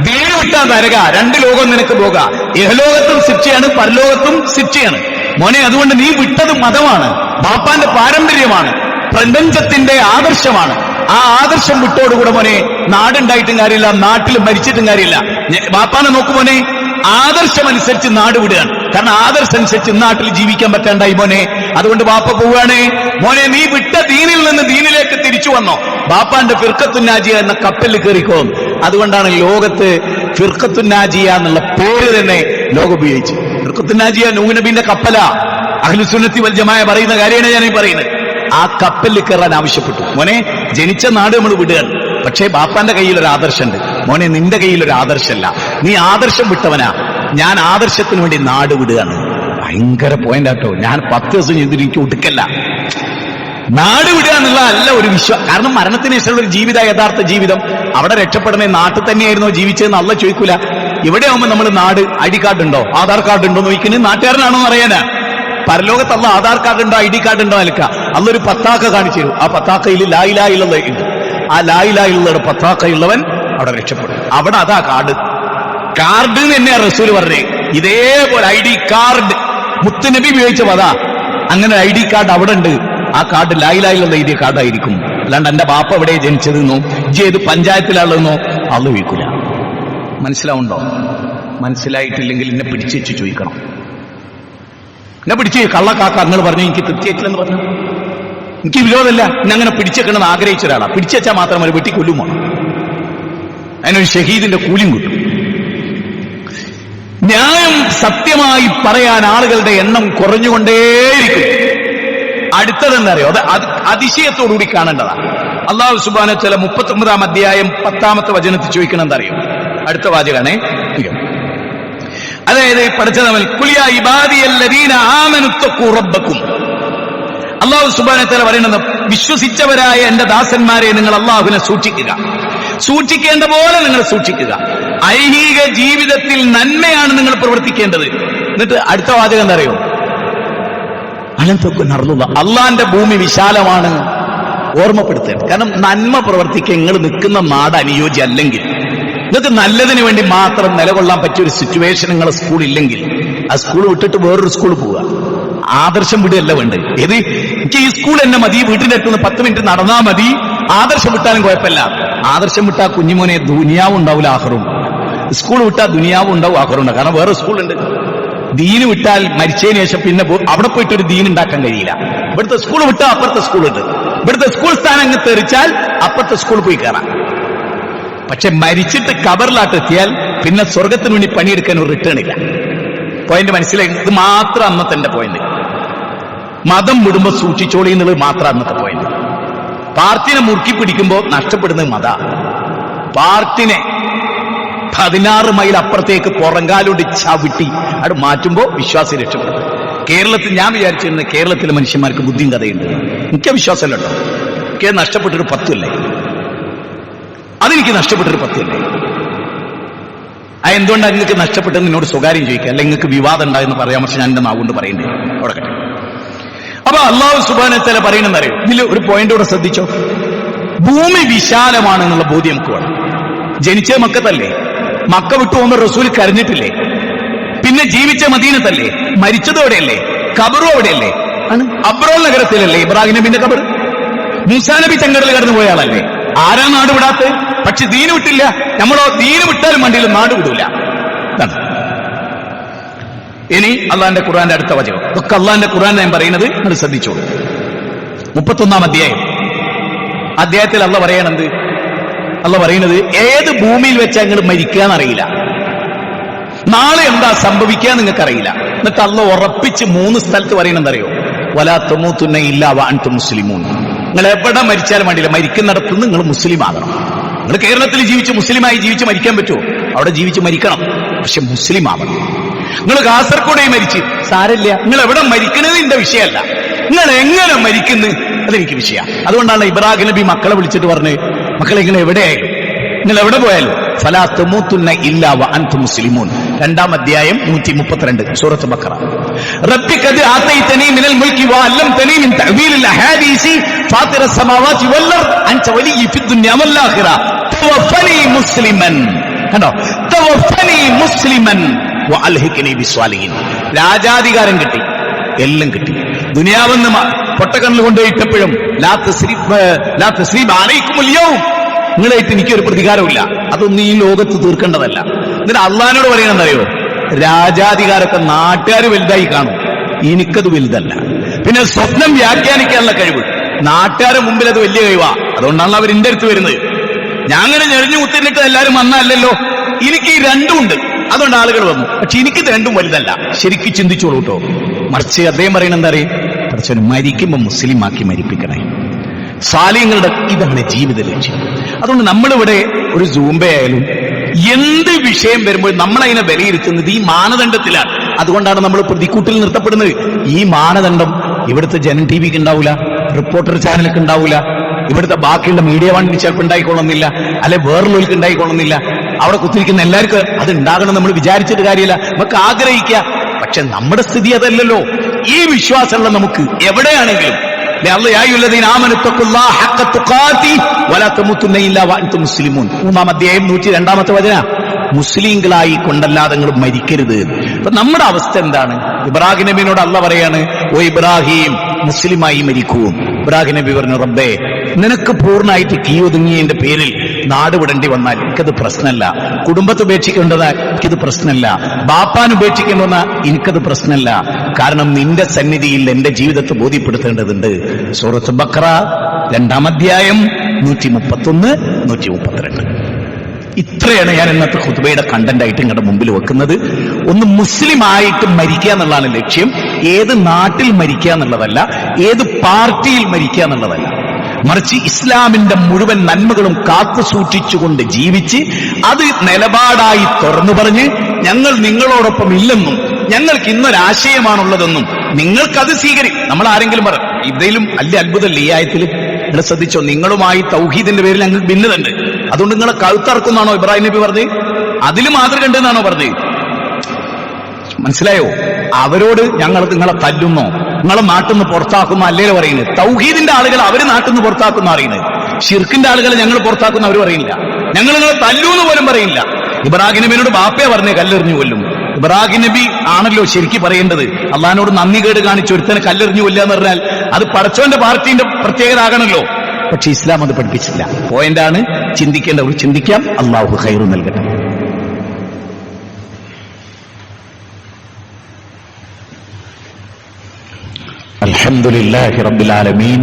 ദീന് വിട്ടാ തരക, 2 ലോകം നിനക്ക് പോക. ഇഹലോകത്തും ശിക്ഷയാണ്, പരലോകത്തും ശിക്ഷയാണ് മോനെ. അതുകൊണ്ട് നീ വിട്ടത് മതമാണ്, ബാപ്പാന്റെ പാരമ്പര്യമാണ്, പ്രപഞ്ചത്തിന്റെ ആദർശമാണ്. ആ ആദർശം വിട്ടോടുകൂടെ മോനെ നാടുണ്ടായിട്ടും കാര്യമില്ല, നാട്ടിൽ മരിച്ചിട്ടും കാര്യമില്ല. ബാപ്പാനെ നോക്കു മോനെ, ആദർശമനുസരിച്ച് നാട് വിടുകയാണ്. കാരണം ആദർശം അനുസരിച്ച് നാട്ടിൽ ജീവിക്കാൻ പറ്റാണ്ടായി മോനെ. അതുകൊണ്ട് ബാപ്പ പോവുകയാണ്. മോനെ, നീ വിട്ട ദീനിൽ നിന്ന് ദീനിലേക്ക് തിരിച്ചു വന്നോ. ബാപ്പാന്റെ ഫിർഖത്തുന്നാജിയ എന്ന കപ്പലിൽ കയറിക്കോ. അതുകൊണ്ടാണ് ലോകത്ത് ഫിർഖത്തുന്നാജിയ എന്നുള്ള പേര് തന്നെ ലോകം ഉപയോഗിച്ചു. ഫിർഖത്തുന്നാജിയ നൂഹ് നബിന്റെ കപ്പലാ. അഹ്ലുസുന്നത്തി വൽ ജമാഅ പറയുന്ന കാര്യമാണ് ഞാൻ ഈ പറയുന്നത്. ആ കപ്പലിൽ കയറാൻ ആവശ്യപ്പെട്ടു. മോനെ, ജനിച്ച നാട് നമ്മൾ വിടുകയാണ്, പക്ഷേ ബാപ്പാന്റെ കയ്യിൽ ഒരു ആദർശമുണ്ട്. മോനെ, നിന്റെ കയ്യിൽ ഒരു ആദർശമല്ല, നീ ആദർശം വിട്ടവനാ. ഞാൻ ആദർശത്തിന് വേണ്ടി നാട് വിടുകയാണ്. ഭയങ്കര പോയിന്റ് ആട്ടോ. ഞാൻ 10 ദിവസം ചെയ്തിട്ട് എനിക്ക് ഒടുക്കല്ല. നാട് വിടുക എന്നുള്ളതല്ല ഒരു വിശ്വാസം. കാരണം മരണത്തിന് ശേഷമുള്ള ഒരു ജീവിത, യഥാർത്ഥ ജീവിതം. അവിടെ രക്ഷപ്പെടുന്ന നാട്ടിൽ തന്നെയായിരുന്നോ ജീവിച്ചതെന്ന് അല്ല ചോദിക്കൂല. ഇവിടെ ആവുമ്പോൾ നമ്മൾ നാട്, ID കാർഡ് ഉണ്ടോ, ആധാർ കാർഡ് ഉണ്ടോ നോക്കുന്നത് നാട്ടുകാരനാണോ എന്ന് അറിയാനാ. പരലോകത്ത് അല്ല ആധാർ കാർഡ് ഉണ്ടോ, ID കാർഡ് ഉണ്ടോ അലക്ക. അല്ലൊരു പത്താക്ക കാണിച്ചു തരും. ആ പത്താക്കയിൽ ലാ ഇലാഹ ഇല്ലല്ലാഹ് ഉണ്ട്. ആ ലാ ഇലാഹ ഇല്ലല്ലാഹയുടെ പത്താക്കയുള്ളവൻ അവിടെ രക്ഷപ്പെടും. അവിടെ അതാ കാർഡ്. കാർഡ് എന്ന് തന്നെയാ റസൂൽ പറഞ്ഞേ. ഇതേപോലെ ID കാർഡ് മുത്തുനബി ഉപയോഗിച്ച പതാ. അങ്ങനെ ID കാർഡ് അവിടെ ഉണ്ട്. ആ കാർഡ് ലാ ഇലാഹ ഇല്ലല്ലാഹ് എഴുതിയ കാർഡായിരിക്കും. അല്ലാണ്ട് എന്റെ ബാപ്പ എവിടെ ജനിച്ചതെന്നോ ഏത് പഞ്ചായത്തിലാണെന്നോ അത് ഉപയോഗിക്കില്ല. മനസ്സിലാവുണ്ടോ? മനസ്സിലായിട്ടില്ലെങ്കിൽ എന്നെ പിടിച്ചു വെച്ച് ചോദിക്കണം. എന്നെ പിടിച്ച് കള്ളക്കാക്ക നിങ്ങൾ പറഞ്ഞു, എനിക്ക് തൃപ്തിയായിട്ടില്ലെന്ന് പറഞ്ഞു. എനിക്ക് വിരോധമല്ല. എന്നെ അങ്ങനെ പിടിച്ചേക്കണമെന്ന് ആഗ്രഹിച്ച ഒരാളാ. പിടിച്ചുവെച്ചാൽ മാത്രം ഒരു വെട്ടിക്കൊല്ലുമോ? അതിനൊരു ഷഹീദിന്റെ കൂലിയും കിട്ടും. ന്യായം സത്യമായി പറയാൻ ആളുകളുടെ എണ്ണം കുറഞ്ഞുകൊണ്ടേയിരിക്കും. അടുത്തതെന്നറിയോ? അത് അതിശയത്തോടുകൂടി കാണേണ്ടതാ. അല്ലാഹു സുബ്ഹാനഹു വ തആല 39-ാം അധ്യായം 10-ാമത്തെ വചനത്തിൽ ചോദിക്കണം എന്തറിയോ? അടുത്ത വാചകമാണേ. അതായത് പഠിച്ചതവൻ കുലിയ ഇബാദിയല്ലദീന ആമനു തഖൂ റബ്ബക്കും. അല്ലാഹു സുബ്ഹാനഹു വ തആല പറയുന്നത്, വിശ്വസിച്ചവരായ എന്റെ ദാസന്മാരെ നിങ്ങൾ അല്ലാഹുവിനെ സൂക്ഷിക്കുക. സൂക്ഷിക്കേണ്ട പോലെ നിങ്ങൾ സൂക്ഷിക്കുക. ഐഹിക ജീവിതത്തിൽ നന്മയാണ് നിങ്ങൾ പ്രവർത്തിക്കേണ്ടത്. എന്നിട്ട് അടുത്ത വാചകം എന്തറിയോ? അള്ളാന്റെ ഭൂമി വിശാലമാണ്. ഓർമ്മപ്പെടുത്തരുത്. കാരണം നന്മ പ്രവർത്തിക്കാൻ നിങ്ങൾ നിൽക്കുന്ന നാട് അനുയോജ്യം അല്ലെങ്കിൽ, നിങ്ങൾക്ക് നല്ലതിന് വേണ്ടി മാത്രം നിലകൊള്ളാൻ പറ്റിയ ഒരു സിറ്റുവേഷൻ നിങ്ങളെ സ്കൂളില്ലെങ്കിൽ ആ സ്കൂൾ വിട്ടിട്ട് വേറൊരു സ്കൂൾ പോവുക. ആദർശം വിടുകയല്ല വേണ്ടത്. ഏത് എനിക്ക് ഈ സ്കൂൾ എന്നെ മതി, വീട്ടിന്റെ അടുത്ത് 10 മിനിറ്റ് നടന്നാ മതി, ആദർശം വിട്ടാലും കുഴപ്പമില്ല. ആദർശം വിട്ടാ കുഞ്ഞുമോനെ ദുനിയാവും ഉണ്ടാവില്ല ആഖിറും. സ്കൂൾ വിട്ടാൽ ദുനിയാവും ഉണ്ടാവും ആഖിറും ഉണ്ടാവും. കാരണം വേറെ സ്കൂളുണ്ട്. ദീന് വിട്ടാൽ മരിച്ചതിന് ശേഷം പിന്നെ അവിടെ പോയിട്ടൊരു ദീൻ ഉണ്ടാക്കാൻ കഴിയില്ല. ഇവിടുത്തെ സ്കൂൾ വിട്ടാൽ അപ്പുറത്തെ സ്കൂളുണ്ട്. ഇവിടുത്തെ സ്കൂൾ സ്ഥാനം അങ്ങ് തെറിച്ചാൽ അപ്പുറത്തെ സ്കൂൾ പോയി കയറാം. പക്ഷെ മരിച്ചിട്ട് കബറിലാട്ടെത്തിയാൽ പിന്നെ സ്വർഗത്തിന് വേണ്ടി പണിയെടുക്കാൻ ഒരു റിട്ടേൺ ഇല്ല. പോയിന്റ് മനസ്സിലായി? ഇത് മാത്രം അന്നത്തെ എന്റെ പോയിന്റ്. മതം വിടുമ്പോ സൂക്ഷിച്ചോളി എന്നുള്ളത് മാത്രം അന്നത്തെ പോയിന്റ്. പാർട്ടിനെ മുറുക്കി പിടിക്കുമ്പോൾ നഷ്ടപ്പെടുന്നത് മത. പാർട്ടിനെ 16 മൈൽ അപ്പുറത്തേക്ക് പുറങ്കാലോട് ചവിട്ടി അത് മാറ്റുമ്പോൾ വിശ്വാസി രക്ഷപ്പെടും. കേരളത്തിൽ ഞാൻ വിചാരിച്ചിരുന്നത് കേരളത്തിലെ മനുഷ്യന്മാർക്ക് ബുദ്ധിയും കഥയുണ്ട്. എനിക്ക് വിശ്വാസമല്ലോ. എനിക്ക് നഷ്ടപ്പെട്ടൊരു 10 അല്ലേ, അതെനിക്ക് നഷ്ടപ്പെട്ടൊരു 10 അല്ലേ. എന്തുകൊണ്ടാണ് നിങ്ങൾക്ക് നഷ്ടപ്പെട്ടെന്ന് എന്നോട് സ്വകാര്യം ചോദിക്കുക. അല്ലെങ്കിൽ നിങ്ങൾക്ക് വിവാദം ഉണ്ടായെന്ന് പറയാം. പക്ഷെ ഞാൻ എന്റെ നാവുകൊണ്ട് പറയണ്ടേ തുടക്കട്ടെ. അപ്പൊ അല്ലാഹു സുബ്ഹാനഹു വ തആല പറയണെന്നറിയോ? ഇതിൽ ഒരു പോയിന്റ് കൂടെ ശ്രദ്ധിച്ചോ. ഭൂമി വിശാലമാണെന്നുള്ള ബോധ്യം നമുക്ക് വേണം. ജനിച്ചത് മക്കത്തല്ലേ, മക്ക വിട്ടു പോകുമ്പോൾ റസൂൽ കരഞ്ഞിട്ടില്ലേ? പിന്നെ ജീവിച്ച മദീനത്തല്ലേ, മരിച്ചതും അവിടെയല്ലേ, ഖബറും അവിടെയല്ലേ. ആണ്. അബ്രോൾ നഗരത്തിലല്ലേ ഇബ്രാഹിം നബിന്റെ ഖബർ? മൂസാ നബി ചെങ്കടൽ കടന്നു പോയ ആളല്ലേ? ആരാ നാട് വിടാത്ത? പക്ഷെ ദീന് വിട്ടില്ല. നമ്മളോ ദീന് വിട്ടാലും വണ്ടിയിലും നാട് വിടൂല. ഇനി അള്ളാന്റെ ഖുർആന്റെ അടുത്ത വചനം, ഇതൊക്കെ അള്ളാന്റെ ഖുർആൻ ഞാൻ പറയുന്നത് നിങ്ങൾ ശ്രദ്ധിച്ചോളൂ. 31-ാം അധ്യായത്തിൽ അള്ള പറയണത്, അള്ള പറയുന്നത് ഏത് ഭൂമിയിൽ വെച്ചാൽ നിങ്ങൾ മരിക്കാന്നറിയില്ല, നാളെ എന്താ സംഭവിക്കുക നിങ്ങൾക്കറിയില്ല. എന്നിട്ട് അള്ള ഉറപ്പിച്ച് 3 സ്ഥലത്ത് പറയണെന്തറിയോ? വലാ തമൂതുന്ന ഇല്ലാ വഅൻതും മുസ്ലിമൂൻ. നിങ്ങൾ എവിടെ മരിച്ചാലും വേണ്ടില്ല, മരിക്കുന്നിടത്തുനിന്ന് നിങ്ങൾ മുസ്ലിം ആകണം. നിങ്ങൾ കേരളത്തിൽ ജീവിച്ച് മുസ്ലിമായി ജീവിച്ച് മരിക്കാൻ പറ്റുമോ? അവിടെ ജീവിച്ച് മരിക്കണം, പക്ഷെ മുസ്ലിം ആവണം. നിങ്ങൾ കാസർഗോഡേ മരിച്ച് സാരമില്ല, നിങ്ങൾ എവിടെ മരിക്കുന്നത് എന്റെ വിഷയമല്ല, നിങ്ങൾ എങ്ങനെ മരിക്കുന്നു അതെനിക്ക് വിഷയമാണ്. അതുകൊണ്ടാണ് ഇബ്രാഹിം നബി മക്കളെ വിളിച്ചിട്ട് പറഞ്ഞ്, മക്കളെ നിങ്ങൾ എവിടെയായാലും, നിങ്ങൾ എവിടെ പോയാലും ഫലാ തമൂതുന്ന ഇല്ലാ വഅൻതും മുസ്ലിമൂൻ. 2-ാം അധ്യായം 132 സൂറത്ത് ബഖറ. റബ്ബി ഖദ് ആതൈതനി മിനൽ മുൽക്കി വഅല്ലംതനി മിൻ തഅവീലിൽ അഹാദീസി ഫാത്തിറസ് സമാവാതി വൽ അർദ് അൻത വലിയ്യി ഫിദ് ദുനിയ വൽ ആഖിറ തവഫനി മുസ്ലിമൻ. കണ്ടോ? തവഫനി മുസ്ലിമൻ വഅൽഹിഖ്നി ബിസ്വാലിഹിൻ. രാജാധികാരം കിട്ടി, എല്ലാം കിട്ടി. ദുനിയാവെന്ന് പൊട്ടക്കണ്ണിൽ കൊണ്ടുപോയിട്ടപ്പോഴും ലാ തസ്രീബ അലൈക്കുമുൽ യൗം, നിങ്ങളായിട്ട് എനിക്കൊരു പ്രതികാരമില്ല, അതൊന്നും ഈ ലോകത്ത് തീർക്കേണ്ടതല്ല. എന്നിട്ട് അള്ളാഹിനോട് പറയണമെന്നറിയോ? രാജാധികാരമൊക്കെ നാട്ടുകാർ വലുതായി കാണും, എനിക്കത് വലുതല്ല. പിന്നെ സ്വപ്നം വ്യാഖ്യാനിക്കാനുള്ള കഴിവ് നാട്ടുകാരുടെ മുമ്പിൽ അത് വലിയ കഴിവാ. അതുകൊണ്ടാണ് അവർ എന്റെ അടുത്ത് വരുന്നത്. ഞാൻ അങ്ങനെ ഞെറിഞ്ഞു കുത്തിന്നിട്ട് എല്ലാവരും വന്നല്ലോ, എനിക്ക് ഈ രണ്ടും ഉണ്ട്, അതുകൊണ്ട് ആളുകൾ വന്നു. പക്ഷെ എനിക്കിത് രണ്ടും വലുതല്ല. ശരിക്കും ചിന്തിച്ചോളൂ കേട്ടോ. മറിച്ച് അദ്ദേഹം പറയുന്നത് എന്താ അറിയാം? പഠിച്ചവന് മരിക്കുമ്പോൾ മുസ്ലിം ആക്കി മരിപ്പിക്കണേ. സാലിഹ്യങ്ങളുടെ ഇതാണ് ജീവിത ലക്ഷ്യം. അതുകൊണ്ട് നമ്മളിവിടെ ഒരു സൂംബയായാലും എന്ത് വിഷയം വരുമ്പോൾ നമ്മളതിനെ വിലയിരുത്തുന്നത് ഈ മാനദണ്ഡത്തിലാണ്. അതുകൊണ്ടാണ് നമ്മൾ പ്രതിക്കൂട്ടിൽ നിർത്തപ്പെടുന്നത്. ഈ മാനദണ്ഡം ഇവിടുത്തെ ജനം ടി വിക്ക് ഉണ്ടാവില്ല, റിപ്പോർട്ടർ ചാനലിക്ക് ഉണ്ടാവില്ല, ഇവിടുത്തെ ബാക്കിയുള്ള മീഡിയ വണ്ടി ചിലപ്പോൾ ഉണ്ടായിക്കൊള്ളുന്നില്ല, അല്ലെ വേറൊരുക്ക് ഉണ്ടായിക്കൊള്ളുന്നില്ല. അവിടെ കുത്തിരിക്കുന്ന എല്ലാവർക്കും അത് ഉണ്ടാകണം നമ്മൾ വിചാരിച്ചിട്ട് കാര്യമില്ല, നമുക്ക് ആഗ്രഹിക്കുക. പക്ഷെ നമ്മുടെ സ്ഥിതി അതല്ലല്ലോ. ഈ വിശ്വാസമുള്ള നമുക്ക് എവിടെയാണെങ്കിലും 3-ാം അധ്യായം 102-ാമത്തെ വചനം, മുസ്ലിങ്ങളായി കൊണ്ടല്ലാതെ നിങ്ങൾ മരിക്കരുത്. അപ്പൊ നമ്മുടെ അവസ്ഥ എന്താണ്? ഇബ്രാഹിം നബിയോട് അള്ള പറയാണ്, ഓ ഇബ്രാഹിം മുസ്ലിമായി മരിക്കൂ. ഇബ്രാഹിം നബി പറഞ്ഞു, റബ്ബേ നിനക്ക് പൂർണ്ണമായിട്ട് കീയൊതുങ്ങിയതിന്റെ പേരിൽ നാട് വിടേണ്ടി വന്നാൽ എനിക്കത് പ്രശ്നമല്ല, കുടുംബത്തെ ഉപേക്ഷിക്കേണ്ടതാ എനിക്കത് പ്രശ്നമല്ല, ബാപ്പാൻ ഉപേക്ഷിക്കേണ്ടെന്ന എനിക്കത് പ്രശ്നമല്ല. കാരണം നിന്റെ സന്നിധിയിൽ എന്റെ ജീവിതത്തെ ബോധ്യപ്പെടുത്തേണ്ടതുണ്ട്. സൂറത്ത് ബഖറ 2-ാം അധ്യായം 131, 132. ഇത്രയാണ് ഞാൻ ഇന്നത്തെ ഖുതുബയുടെ കണ്ടന്റ് ആയിട്ട് നിങ്ങളുടെ മുമ്പിൽ വെക്കുന്നത്. ഒന്ന്, മുസ്ലിം ആയിട്ട് മരിക്കുക എന്നുള്ളതാണ് ലക്ഷ്യം. ഏത് നാട്ടിൽ മരിക്കുക എന്നുള്ളതല്ല, ഏത് പാർട്ടിയിൽ മരിക്കുക എന്നുള്ളതല്ല, മറിച്ച് ഇസ്ലാമിന്റെ മുഴുവൻ നന്മകളും കാത്തു സൂക്ഷിച്ചുകൊണ്ട് ജീവിച്ച് അത് നിലപാടായി തുറന്നു പറഞ്ഞ് ഞങ്ങൾ നിങ്ങളോടൊപ്പം ഇല്ലെന്നും ഞങ്ങൾക്ക് ഇന്നൊരാശയമാണുള്ളതെന്നും നിങ്ങൾക്കത് നമ്മൾ ആരെങ്കിലും പറ. ഇതിലും വലിയ അത്ഭുതമല്ലേ ഈ ആയത്തിൽ? നിങ്ങൾ ശ്രദ്ധിച്ചോ, നിങ്ങളുമായി തൗഹീദിന്റെ പേരിൽ ഞങ്ങൾക്ക് ഭിന്നതയുണ്ട്, അതുകൊണ്ട് നിങ്ങളെ കഴുത്തറക്കുന്നാണോ ഇബ്രാഹിം നബി പറഞ്ഞത്? അതിൽ മാതൃക ഉണ്ടെന്നാണോ പറഞ്ഞത്? മനസ്സിലായോ? അവരോട് ഞങ്ങൾ നിങ്ങളെ തല്ലുന്നോ, നിങ്ങളെ നാട്ടിൽ നിന്ന് പുറത്താക്കുന്ന അല്ലേ പറയുന്നത്? തൗഹീദിന്റെ ആളുകൾ അവര് നാട്ടിൽ നിന്ന് പുറത്താക്കുന്ന അറിയുന്നത്, ഷിർക്കിന്റെ ആളുകളെ ഞങ്ങൾ പുറത്താക്കുന്ന അവർ പറയില്ല. ഞങ്ങൾ നിങ്ങളെ തല്ലൂന്ന് പോലും പറയില്ല. ഇബ്രാഹിം നബിയോട് ബാപ്പയെ പറഞ്ഞേ കല്ലെറിഞ്ഞു കൊല്ലും. ഇബ്രാഹിം നബി ആണല്ലോ ശരിക്കും പറയേണ്ടത്. അള്ളാഹിനോട് നന്ദി കേട് കാണിച്ച് ഒരുത്തനെ കല്ലെറിഞ്ഞു കൊല്ലുക എന്ന് പറഞ്ഞാൽ അത് പടച്ചോന്റെ പാർട്ടിന്റെ പ്രത്യേകത ആകണല്ലോ. പക്ഷെ ഇസ്ലാം അത് പഠിപ്പിച്ചില്ല. പോയിന്റാണ്, ചിന്തിക്കേണ്ടവർ ചിന്തിക്കാം. അള്ളാഹു ഖൈർ നൽകട്ടെ. അൽഹംദുലില്ലാഹി റബ്ബിൽ ആലമീൻ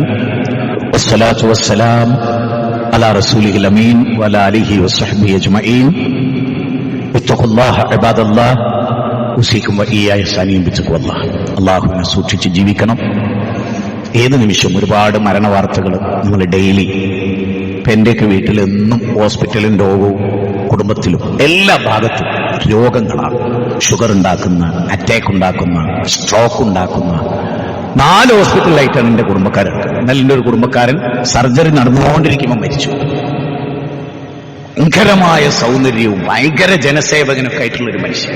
വസ്സലാത്തു വസ്സലാം അലാ റസൂലിഹിൽ അമീൻ വഅലാ ആലിഹി വസ്സഹ്ബിഹി അജ്മഈൻ. ഇത്തഖുല്ലാഹ ഇബാദല്ലാഹ് ഉസീകും വഇയ്യായ സനീം ബിത്തഖ്വല്ലാഹ്. അല്ലാഹുവിനെ സൂക്ഷിച്ച് ജീവിക്കണം. ഏത് നിമിഷവും ഒരുപാട് മരണവാർത്തകൾ നമ്മൾ ഡെയിലി. ഇപ്പം എൻ്റെയൊക്കെ വീട്ടിൽ എന്നും ഹോസ്പിറ്റലും രോഗവും കുടുംബത്തിലും എല്ലാ ഭാഗത്തും രോഗങ്ങളാണ്. ഷുഗർ ഉണ്ടാക്കുന്ന, അറ്റാക്ക് ഉണ്ടാക്കുന്ന, സ്ട്രോക്ക് ഉണ്ടാക്കുന്ന 4 ഹോസ്പിറ്റലിലായിട്ടാണ് എൻ്റെ കുടുംബക്കാരൊക്കെ. എന്നാൽ എൻ്റെ ഒരു കുടുംബക്കാരൻ സർജറി നടന്നുകൊണ്ടിരിക്കുമ്പോൾ മരിച്ചു. ഭയങ്കരമായ സൗന്ദര്യവും ഭയങ്കര ജനസേവകനൊക്കെ ആയിട്ടുള്ളൊരു മനുഷ്യൻ.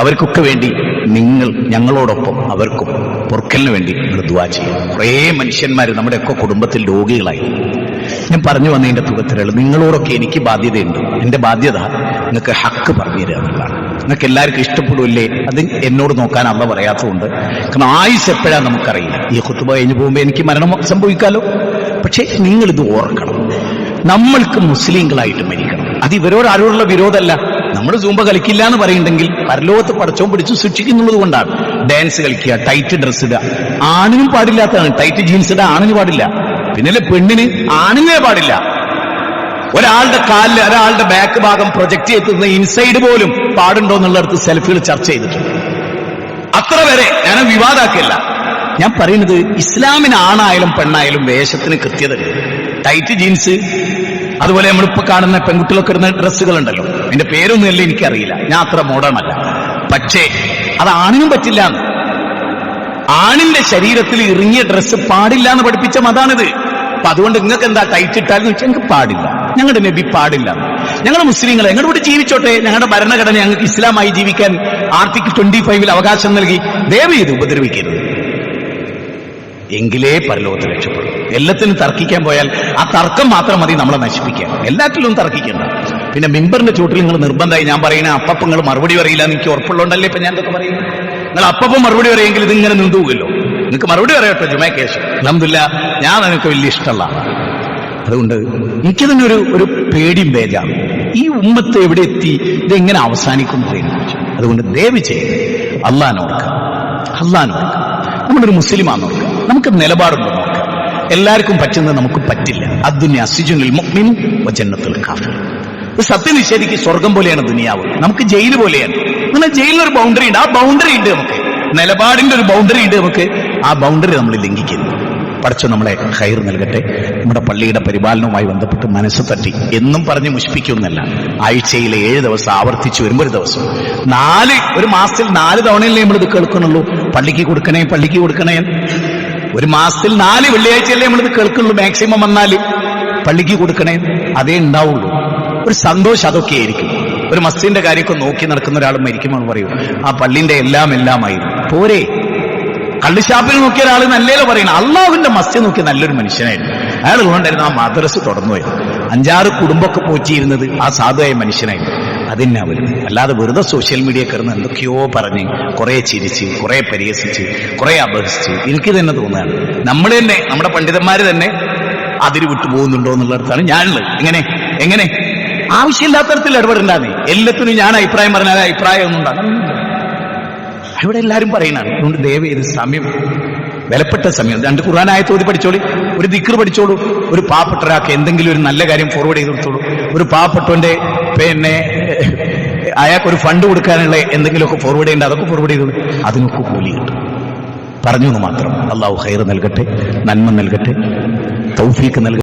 അവർക്കൊക്കെ വേണ്ടി നിങ്ങൾ ഞങ്ങളോടൊപ്പം അവർക്കും പൊറുക്കലിന് വേണ്ടി നിങ്ങൾ ദുആ ചെയ്യും. കുറേ മനുഷ്യന്മാർ നമ്മുടെയൊക്കെ കുടുംബത്തിൽ രോഗികളായി. ഞാൻ പറഞ്ഞു വന്നതിൻ്റെ തുകത്തിലുള്ള നിങ്ങളോടൊക്കെ എനിക്ക് ബാധ്യതയുണ്ട്. എൻ്റെ ബാധ്യത നിങ്ങൾക്ക് ഹക്ക് പറഞ്ഞു തരിക എന്നുള്ളതാണ്. നിങ്ങൾക്ക് എല്ലാവർക്കും ഇഷ്ടപ്പെടില്ലേ? അത് എന്നോട് നോക്കാൻ അള്ള പറയാത്തതുകൊണ്ട്. കാരണം ആയുസ് എപ്പോഴാണ് നമുക്കറിയില്ല. ഈ ഖുതുബ കഴിഞ്ഞ് പോകുമ്പോൾ എനിക്ക് മരണം സംഭവിക്കാലോ. പക്ഷെ നിങ്ങളിത് ഓർക്കണം, നമ്മൾക്ക് മുസ്ലിങ്ങളായിട്ട് മരിക്കണം. അത് ഇവരോട് ആരോടുള്ള വിരോധമല്ല. നമ്മൾ സൂമ്പ കളിക്കില്ല എന്ന് പറയുന്നുണ്ടെങ്കിൽ പരലോകത്ത് പടച്ചോൻ പിടിച്ചു ശിക്ഷിക്കുന്നുള്ളത് കൊണ്ടാണ്. ഡാൻസ് കളിക്കുക, ടൈറ്റ് ഡ്രസ് ഇടുക, ആണിനും പാടില്ലാത്തതാണ്. ടൈറ്റ് ജീൻസ് ഇടുക ആണിന് പാടില്ല. പിന്നെ പെണ്ണിന് ആണിനെ പാടില്ല. ഒരാളുടെ കാലിൽ ഒരാളുടെ ബാക്ക് ഭാഗം പ്രൊജക്ട് ചെയ്തിരുന്ന ഇൻസൈഡ് പോലും പാടുണ്ടോ എന്നുള്ളടത്ത് സെൽഫികൾ ചർച്ച ചെയ്തിട്ടുണ്ട്. അത്ര വരെ ഞാൻ വിവാദാക്കില്ല. ഞാൻ പറയുന്നത് ഇസ്ലാമിന് ആണായാലും പെണ്ണായാലും വേഷത്തിന് കൃത്യത. ടൈറ്റ് ജീൻസ്, അതുപോലെ നമ്മളിപ്പോ കാണുന്ന പെൺകുട്ടികളൊക്കെ ഇടുന്ന ഡ്രസ്സുകളുണ്ടല്ലോ, അതിന്റെ പേരൊന്നുമല്ല എനിക്കറിയില്ല, ഞാൻ അത്ര മോഡേൺ അല്ല. പക്ഷേ അത് ആണിനും പറ്റില്ല. ആണിന്റെ ശരീരത്തിൽ ഇറങ്ങിയ ഡ്രസ്സ് പാടില്ല എന്ന് പഠിപ്പിച്ച മതാണിത്. അപ്പൊ അതുകൊണ്ട് നിങ്ങൾക്ക് എന്താ ടൈറ്റ് ഇട്ടാൽ ഞങ്ങൾക്ക് പാടില്ല, ഞങ്ങളുടെ നബി പാടില്ല. ഞങ്ങളുടെ മുസ്ലിങ്ങളെ ഞങ്ങളിവിടെ ജീവിച്ചോട്ടെ, ഞങ്ങളുടെ ഭരണഘടന ഞങ്ങൾക്ക് ഇസ്ലാമായി ജീവിക്കാൻ ആർട്ടിക്കിൾ 25 അവകാശം നൽകി. ദയവ് ചെയ്ത് ഉപദ്രവിക്കരുത്, എങ്കിലേ പരലോകത്ത് രക്ഷപ്പെടും. എല്ലാത്തിനും തർക്കിക്കാൻ പോയാൽ ആ തർക്കം മാത്രം മതി നമ്മളെ നശിപ്പിക്കാൻ. എല്ലാറ്റിലും തർക്കിക്കണ്ട. പിന്നെ മിമ്പറിന്റെ ചൂട്ടിൽ നിങ്ങൾ നിർബന്ധമായി ഞാൻ പറയുന്ന അപ്പം നിങ്ങൾ മറുപടി പറയില്ല എന്ന് എനിക്ക് ഉറപ്പുള്ളതുകൊണ്ടല്ലേ ഇപ്പൊ ഞാൻ ഇതൊക്കെ പറയുന്നത്. നിങ്ങൾ അപ്പം മറുപടി പറയുമെങ്കിൽ ഇതിങ്ങനെ നിന്നുപോകുമല്ലോ. നിങ്ങൾക്ക് മറുപടി പറയട്ടെ ജുമയ്ക്കേശ്. അൽഹംദുലില്ലാ, ഞാൻ എനിക്ക് വലിയ ഇഷ്ടമുള്ള ആളാണ്. അതുകൊണ്ട് എനിക്ക് തന്നെ ഒരു പേടിയും ബേജാറും. ഈ ഉമ്മത്ത് എവിടെ എത്തി, ഇതെങ്ങനെ അവസാനിക്കും പറയുന്നത്. അതുകൊണ്ട് ദയവ് ചെയ്ത് അള്ളാഹിനോർക്കാം, നമ്മളൊരു മുസ്ലിമാന്ന് നോക്കുക, നമുക്ക് നിലപാടുണ്ടോ നോക്കുക. എല്ലാവർക്കും പറ്റുന്നത് നമുക്ക് പറ്റില്ല. അദ്ദുനിയ സിജുനുൽ മുഅ്മിൻ വജന്നത്തുൽ കാഫിർ. സത്യനിഷേധിക്ക് സ്വർഗം പോലെയാണ് ദുനിയാവ്, നമുക്ക് ജയിൽ പോലെയാണ്. അങ്ങനെ ജയിലിനൊരു ബൗണ്ടറി ഉണ്ട്, ആ ബൗണ്ടറി ഉണ്ട് നമുക്ക്. നിലപാടിന്റെ ഒരു ബൗണ്ടറി ഉണ്ട് നമുക്ക്, ആ ബൗണ്ടറി നമ്മൾ ലംഘിക്കുന്നു. പടച്ചോൻ നമ്മളെ ഖൈർ നൽകട്ടെ. നമ്മുടെ പള്ളിയുടെ പരിപാലനവുമായി ബന്ധപ്പെട്ട് മനസ്സ് തട്ടി എന്നും പറഞ്ഞ് മുഷിപ്പിക്കുന്നല്ല. ആഴ്ചയിലെ 7 ദിവസം ആവർത്തിച്ചു വരുമ്പോൾ ഒരു ദിവസം ഒരു മാസത്തിൽ 4 തവണയല്ലേ നമ്മളിത് കേൾക്കുന്നുള്ളൂ. പള്ളിക്ക് കൊടുക്കണേ. ഒരു മാസത്തിൽ 4 വെള്ളിയാഴ്ചയല്ലേ നമ്മളിത് കേൾക്കുന്നുള്ളൂ. മാക്സിമം വന്നാൽ പള്ളിക്ക് കൊടുക്കണേ, അതേ ഉണ്ടാവുള്ളൂ. ഒരു സന്തോഷം അതൊക്കെ ആയിരിക്കും. ഒരു മസ്ജിദിന്റെ കാര്യമൊക്കെ നോക്കി നടക്കുന്ന ഒരാൾ മരിക്കുമ്പോൾ പറയൂ ആ പള്ളിന്റെ എല്ലാമായിരുന്നു പോരെ. കള്ളുഷാപ്പിൽ നോക്കിയ ഒരാൾ നല്ലല്ലോ പറയണം. അള്ളാഹുവിന്റെ മസ്ജിദ് നോക്കിയ നല്ലൊരു മനുഷ്യനായിരുന്നു. അയാൾ ഉള്ളതുകൊണ്ടായിരുന്നു ആ മദ്രസ തുറന്നു പോയത്. 5-6 കുടുംബമൊക്കെ പോറ്റിയിരുന്നത് ആ സാധുവായ മനുഷ്യനായിരുന്നു. അതിനാ വരുന്നത്. അല്ലാതെ വെറുതെ സോഷ്യൽ മീഡിയ കയറുന്ന എന്തൊക്കെയോ പറഞ്ഞ് കുറെ ചിരിച്ച്, കുറെ പരിഹസിച്ച്, കുറെ അപഹസിച്ച് എനിക്ക് തന്നെ തോന്നുകയാണ് നമ്മൾ തന്നെ, നമ്മുടെ പണ്ഡിതന്മാര് തന്നെ അതിര് വിട്ടു പോകുന്നുണ്ടോ എന്നുള്ളിടത്താണ് ഞാനുള്ളത്. എങ്ങനെ ആവശ്യമില്ലാത്ത തരത്തിൽ ഇടപെടണ്ടാന്നേ. എല്ലാത്തിനും ഞാൻ അഭിപ്രായം പറഞ്ഞാൽ അഭിപ്രായം ഒന്നും ഉണ്ടാകും. ഇവിടെ എല്ലാവരും പറയുന്നതാണ്. അതുകൊണ്ട് ദയവ് ചെയ്ത് സമയം, വിലപ്പെട്ട സമയം, 2 ഖുർആൻ ആയത്ത് ഓതി പഠിച്ചോളൂ, ഒരു ദിക്ർ പഠിച്ചോളൂ, ഒരു പാവപ്പെട്ട ഒരാൾക്ക് എന്തെങ്കിലും ഒരു നല്ല കാര്യം ഫോർവേഡ് ചെയ്ത് കൊടുത്തോളൂ, ഒരു പാവപ്പെട്ടവന്റെ അയാൾക്കൊരു ഫണ്ട് കൊടുക്കാനുള്ള എന്തെങ്കിലുമൊക്കെ ഫോർവേഡ് ചെയ്യേണ്ട അതൊക്കെ ഫോർവേഡ് ചെയ്തോളൂ. അതിനൊക്കെ കൂലി കിട്ടും. പറഞ്ഞു എന്ന് മാത്രം. അള്ളാഹു ഖൈർ നൽകട്ടെ, നന്മ നൽകട്ടെ, തൗഫീക്ക് നൽകട്ടെ.